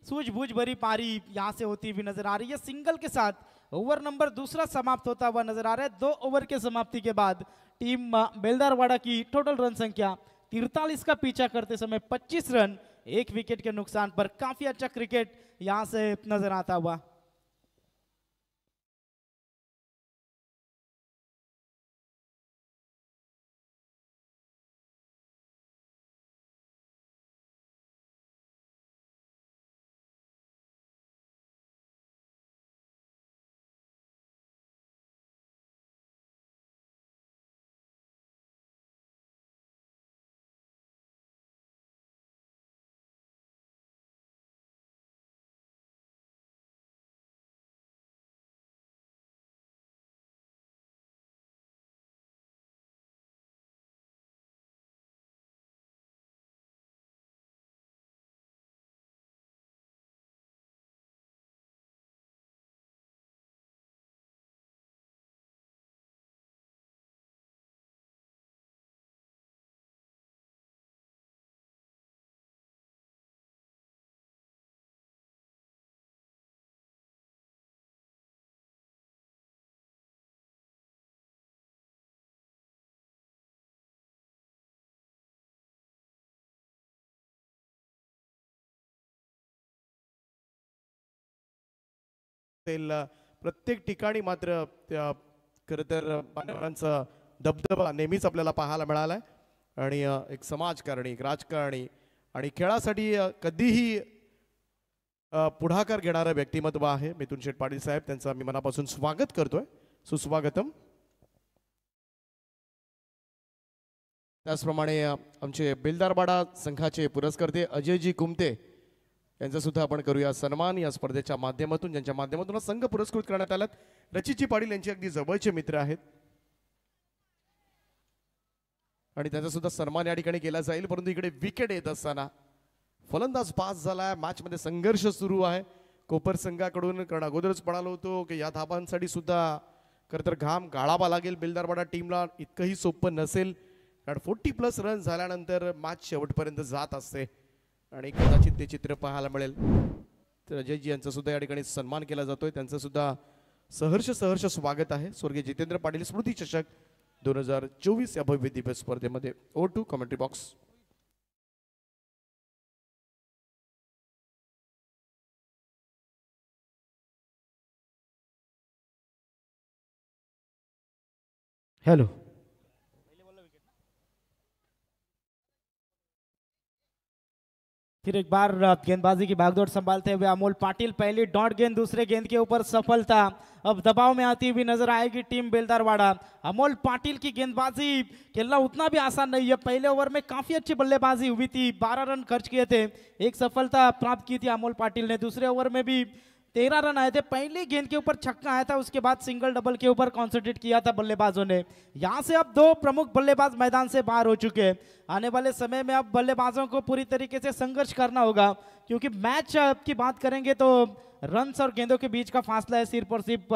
सूझबूझ भरी पारी यहां से होती हुई नजर आ रही है। सिंगल के साथ ओवर नंबर दूसरा समाप्त होता हुआ नजर आ रहा है। 2 ओवर के समाप्ति के बाद टीम बेलदारवाड़ा की टोटल रन संख्या 43 का पीछा करते समय 25 रन, 1 विकेट के नुकसान पर। काफी अच्छा क्रिकेट यहां से नजर आता हुआ। प्रत्येक ठिकाणी मात्र खरं तर मान्यवरांचा दबदबा नेहमीच आपल्याला पाहायला मिळालाय आणि एक समाजकारणी, एक राजकारणी आणि खेळासाठी कधीही पुढाकार घेणारं व्यक्तिमत्व आहे मिथुन शेठ पाटील साहेब. त्यांचं मी मनापासून स्वागत करतोय. सुस्वागतम. त्याचप्रमाणे आमचे बेलदारवाडा संघाचे पुरस्कर्ते अजयजी कुमते यांचा सुद्धा आपण करूया सन्मान या स्पर्धेच्या माध्यमातून, ज्यांच्या माध्यमातून संघ पुरस्कृत करण्यात आलात. रचितजी पाटील यांचे अगदी जवळचे मित्र आहेत आणि त्याचा सुद्धा सन्मान या ठिकाणी केला जाईल. परंतु इकडे विकेट येत असताना फलंदाज पास झालाय. मॅच मध्ये संघर्ष सुरू आहे कोपर संघाकडून, कारण अगोदरच म्हणालो होतो की या धाबांसाठी सुद्धा खरं तर घाम गाळावा लागेल बेलदारवाडा टीमला. इतकंही सोपं नसेल, कारण 40+ रन झाल्यानंतर मॅच शेवटपर्यंत जात असते आणि कदाचित ते चित्र पाहायला मिळेल. तर अजयजी यांचा सुद्धा या ठिकाणी सन्मान केला जातोय. त्यांचं सुद्धा सहर्ष स्वागत आहे. स्वर्गीय जितेंद्र पाटील स्मृती चषक 2024 या भव्य दिव्य स्पर्धेमध्ये. Oh to commentary box. Hello. फिर एक बार गेंदबाजी की भागदौड़ संभालते हुए अमोल पाटिल. पहली डॉट गेंद दूसरे गेंद के ऊपर सफलता. अब दबाव में आती हुई नजर आएगी टीम बेलदारवाड़ा. अमोल पाटिल की गेंदबाजी खेलना उतना भी आसान नहीं है. पहले ओवर में काफी अच्छी बल्लेबाजी हुई थी, 12 रन खर्च किए थे, एक सफलता प्राप्त की थी अमोल पाटिल ने. दूसरे ओवर में भी 13 रन आए थे. पहली गेंद के ऊपर छक्का आया था, उसके बाद सिंगल डबल के ऊपर कॉन्सेंट्रेट किया था बल्लेबाजों ने. यहां से अब दो प्रमुख बल्लेबाज मैदान से बाहर हो चुके हैं. आने वाले समय में अब बल्लेबाजों को पूरी तरीके से संघर्ष करना होगा, क्योंकि मैच की बात करेंगे तो रन्स और गेंदों के बीच का फासला है सिर्फ और सिर्फ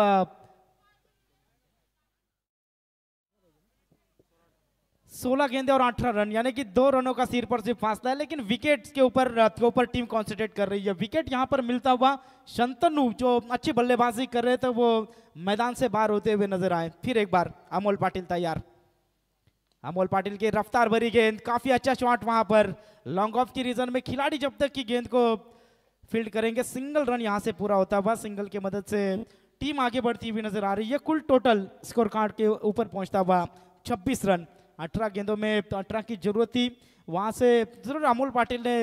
16 गेंदे और 18 रन, यानी कि 2 रनों का सिर पर सिर्फ फासला है. लेकिन विकेट के ऊपर टीम कॉन्सेंट्रेट कर रही है. विकेट यहां पर मिलता हुआ शंतनु जो अच्छी बल्लेबाजी कर रहे थे वो मैदान से बाहर होते हुए नजर आए. फिर एक बार अमोल पाटिल तैयार. अमोल पाटिल की रफ्तार भरी गेंद, काफी अच्छा शॉट वहां पर. लॉन्ग ऑफ की रीजन में खिलाड़ी जब तक की गेंद को फील्ड करेंगे, सिंगल रन यहां से पूरा होता हुआ. सिंगल की मदद से टीम आगे बढ़ती हुई नजर आ रही है. कुल टोटल स्कोर कार्ड के ऊपर पहुंचता हुआ 26 रन. 18 गेंदों में 18 की जरूरत थी, वहां से जरूर अमोल पाटिल ने.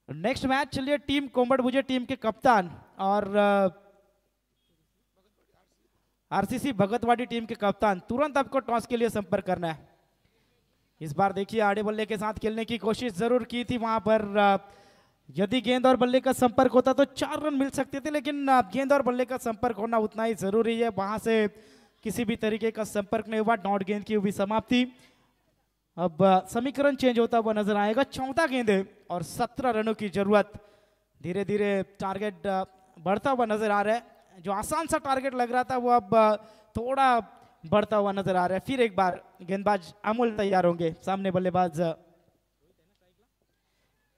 नेक्स्ट मैच चलिए टीम कोम्बड़ भुजे टीम के कप्तान और आरसीसी भगतवाड़ी टीम के कप्तान, तुरंत आपको टॉस के लिए संपर्क करना है. इस बार देखिए आड़े बल्ले के साथ खेलने की कोशिश जरूर की थी. वहां पर यदि गेंद और बल्ले का संपर्क होता तो 4 रन मिल सकते थे, लेकिन गेंद और बल्ले का संपर्क होना उतना ही जरूरी है. वहां से किसी भी तरीके का संपर्क नहीं हुआ. डॉट गेंद की हुई समाप्ति. अब समीकरण चेंज होता हुआ नजर आएगा. 14 गेंदे और 17 रनों की जरूरत. धीरे धीरे टारगेट बढ़ता हुआ नजर आ रहा है. जो आसान सा टारगेट लग रहा था वो अब थोड़ा बढ़ता हुआ नजर आ रहा है. फिर एक बार गेंदबाज अमोल तैयार होंगे. सामने बल्लेबाज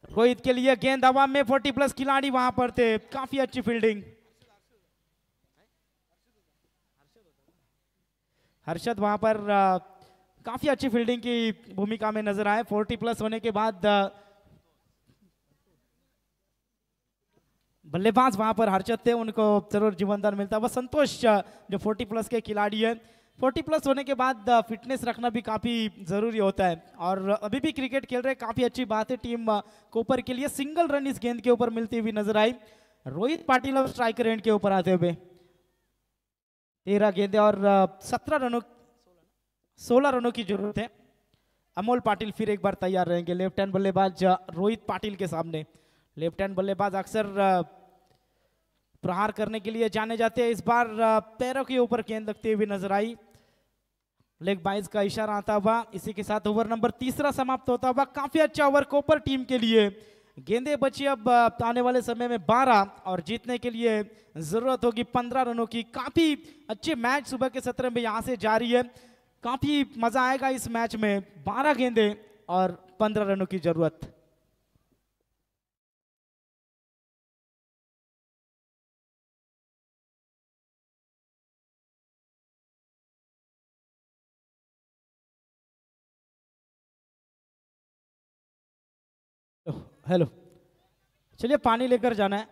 रोहित के लिए गेंद हवा में. 40+ खिलाड़ी वहां पर थे. काफी अच्छी फील्डिंग. हर्षद वहां पर काफी अच्छी फील्डिंग की भूमिका में नजर आए. 40+ होने के बाद बल्लेबाज वहां पर हर्षद थे, उनको जरूर जीवनदान मिलता है. वह संतोष जो 40+ के खिलाड़ी है, 40+ होने के बाद फिटनेस रखना भी काफी जरूरी होता है. और अभी भी क्रिकेट खेल रहे, काफी अच्छी बात है. टीम कोपर के लिए सिंगल रन इस गेंद के ऊपर मिलती हुई नजर आई. रोहित पाटिल अब स्ट्राइकर एंड के ऊपर आते हुए. 13 गेंदे और 16 रनों की जरूरत है. अमोल पाटिल फिर एक बार तैयार रहेंगे. लेफ्ट हैंड बल्लेबाज रोहित पाटिल के सामने. लेफ्ट हैंड बल्लेबाज अक्सर प्रहार करने के लिए जाने जाते हैं. इस बार पैरों के ऊपर गेंद लगती हुई नजर आई. लेग बाइज का इशारा आता हुआ. इसी के साथ ओवर नंबर 3 समाप्त होता हुआ. काफी अच्छा ओवर कोपर टीम के लिए. गेंदे बची अब आने वाले समय में 12 और जीतने के लिए जरूरत होगी 15 रनों की. काफी अच्छे मैच सुबह के सत्र में यहां से जारी है. काफी मजा आएगा इस मैच में. 12 गेंदे और 15 रनों की जरूरत. हेलो, चलिए पानी लेकर जाना है.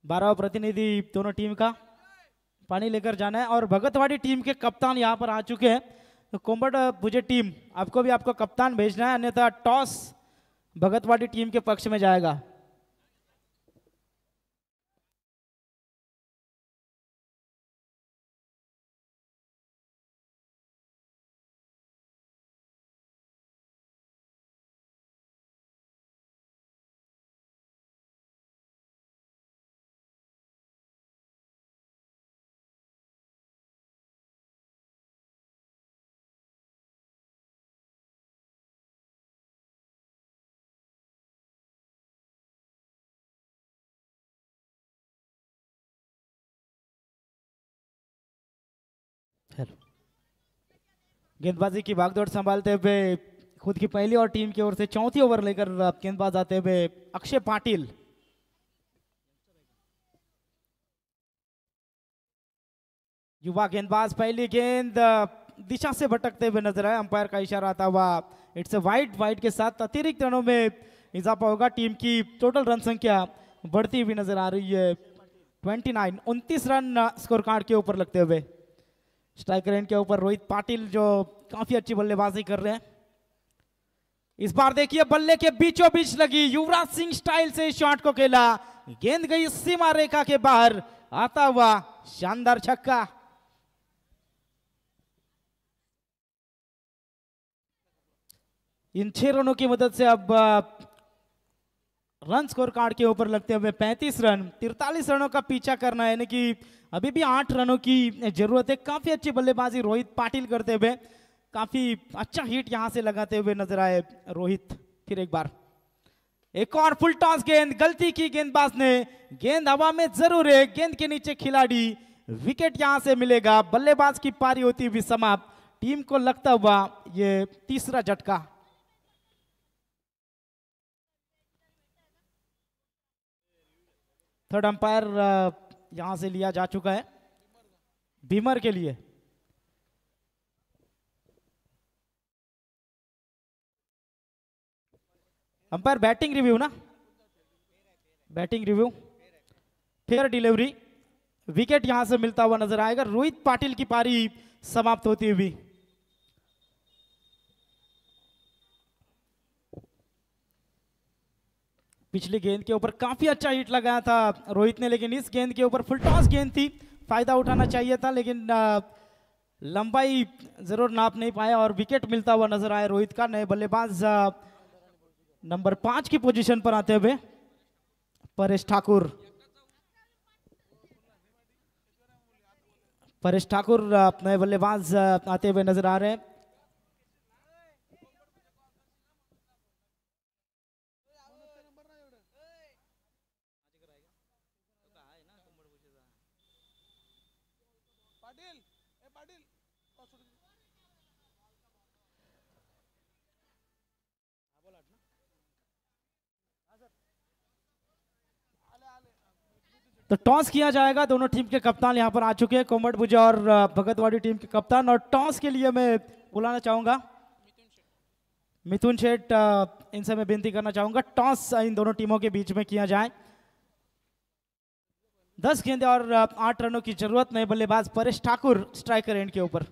12 प्रतिनिधि दोनों टीम का पानी लेकर जाना है. और भगतवाड़ी टीम के कप्तान यहां पर आ चुके हैं. तो कोम्बड़ भुजे टीम, आपको भी आपको कप्तान भेजना है, अन्यथा टॉस भगतवाड़ी टीम के पक्ष में जाएगा. गेंदबाजी की भागदौड़ संभालते हुए खुद की पहली और टीम की ओर से चौथी ओवर लेकर गेंदबाज आते हुए अक्षय पाटिल. युवा गेंदबाज पहली गेंद दिशा से भटकते हुए नजर आए, अंपायर का इशारा आता हुआ इट्स अ वाइड के साथ अतिरिक्त रनों में इजाफा होगा। टीम की टोटल रन संख्या बढ़ती हुई नजर आ रही है। 29 रन स्कोर कार्ड के ऊपर लगते हुए। स्ट्राइकर एंड के ऊपर रोहित पाटिल जो काफी अच्छी बल्लेबाजी कर रहे हैं। इस बार देखिए बल्ले के बीचों बीच लगी, युवराज सिंह स्टाइल से शॉट को खेला, गेंद गई सीमा रेखा के बाहर, आता हुआ शानदार छक्का। इन 6 रनों की मदद से अब रन स्कोर कार्ड के ऊपर लगते हुए 35 रन, 43 रनों का पीछा करना है, यानी कि अभी भी 8 रनों की जरूरत है। काफी अच्छी बल्लेबाजी रोहित पाटिल करते हुए, काफी अच्छा हिट यहां से लगाते हुए नजर आए रोहित। फिर एक बार एक और फुल टॉस गेंद, गलती की गेंदबाज ने, गेंद हवा में जरूर है, गेंद के नीचे खिलाड़ी, विकेट यहां से मिलेगा। बल्लेबाज की पारी होती हुई समाप्त, टीम को लगता हुआ ये तीसरा झटका। थर्ड अंपायर यहां से लिया जा चुका है बीमर के लिए। अंपायर बैटिंग रिव्यू ना, batting review, fair delivery, wicket यहां से मिलता हुआ नजर आएगा। रोहित पाटिल की पारी समाप्त होती हुई। पिछली गेंद के ऊपर काफी अच्छा हिट लगाया था रोहित ने, लेकिन इस गेंद के ऊपर फुल टॉस गेंद थी, फायदा उठाना चाहिए था, लेकिन लंबाई जरूर नाप नहीं पाया और विकेट मिलता हुआ नजर आया रोहित का। नए बल्लेबाज नंबर 5 की पोजीशन पर आते हुए परेश ठाकुर। परेश ठाकुर नए बल्लेबाज आते हुए नजर आ रहे हैं। तो टॉस किया जाएगा। दोनों टीम के कप्तान यहां पर आ चुके हैं, कोमट भुजा और भगतवाड़ी टीम के कप्तान। और टॉस के लिए मैं बुलाना चाहूंगा मिथुन शेठ, इनसे मैं विनती करना चाहूंगा टॉस इन दोनों टीमों के बीच में किया जाए। 10 गेंदें और 8 रनों की जरूरत। नए बल्लेबाज परेश ठाकुर स्ट्राइकर एंड के ऊपर।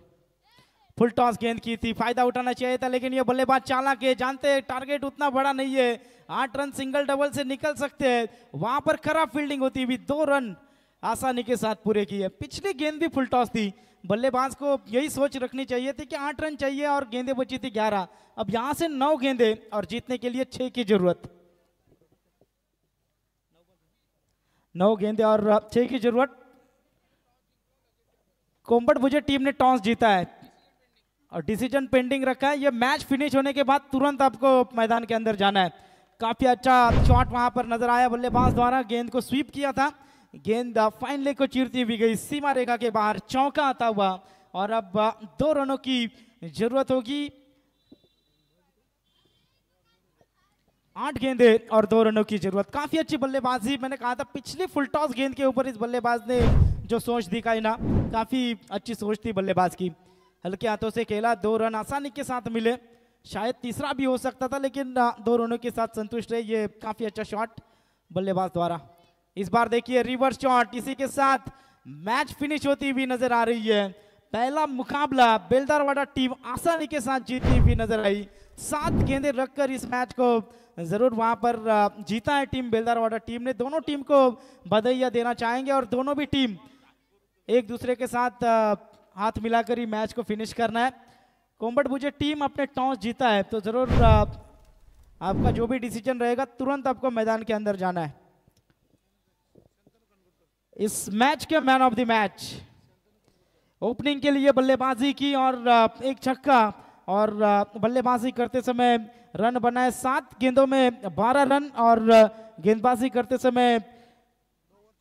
फुल टॉस गेंद की थी, फायदा उठाना चाहिए था, लेकिन ये बल्लेबाज चालाक है, जानते हैं टारगेट उतना बड़ा नहीं है, 8 रन सिंगल डबल से निकल सकते हैं। वहां पर खराब फील्डिंग होती हुई 2 रन आसानी के साथ पूरे किए। पिछली गेंद भी फुल टॉस थी, बल्लेबाज को यही सोच रखनी चाहिए थी कि 8 रन चाहिए और गेंदें बची थी 11। अब यहां से 9 गेंदें और जीतने के लिए 6 की जरूरत। 9 गेंदें और 6 की जरूरत। कोम्बट भुजे टीम ने टॉस जीता है और डिसीजन पेंडिंग रखा है। ये मैच फिनिश होने के बाद तुरंत आपको मैदान के अंदर जाना है। काफी अच्छा शॉट वहां पर नजर आया बल्लेबाज द्वारा, गेंद को स्वीप किया था, गेंद फाइन लेग को चीरती हुई गई सीमा रेखा के बाहर, चौका आता हुआ। और अब 2 रनों की जरूरत होगी। 8 गेंदे और 2 रनों की जरूरत। काफी अच्छी बल्लेबाजी, मैंने कहा था पिछली फुल टॉस गेंद के ऊपर इस बल्लेबाज ने जो सोच दिखाई ना, काफी अच्छी सोच थी बल्लेबाज की। हल्के हाथों से खेला, 2 रन आसानी के साथ मिले, शायद तीसरा भी हो सकता था, लेकिन 2 रनों के साथ संतुष्ट रहे। ये काफी अच्छा शॉट बल्लेबाज द्वारा। इस बार देखिए रिवर्स शॉट, इसी के साथ मैच फिनिश होती हुई नजर आ रही है। पहला मुकाबला बेलदारवाड़ा टीम आसानी के साथ जीतती हुई नजर आई। 7 गेंदें रखकर इस मैच को जरूर वहां पर जीता है टीम बेलदारवाड़ा टीम ने। दोनों टीम को बधाइयां देना चाहेंगे और दोनों भी टीम एक दूसरे के साथ हाथ मिलाकर ही मैच को फिनिश करना है। कोम्बट भुजे टीम अपने टॉस जीता है तो जरूर आपका जो भी डिसीजन रहेगा तुरंत आपको मैदान के अंदर जाना है। इस मैच के man of the match opening के लिए बल्लेबाजी की और एक छक्का और बल्लेबाजी करते समय रन बनाए। 7 गेंदों में 12 रन और गेंदबाजी करते समय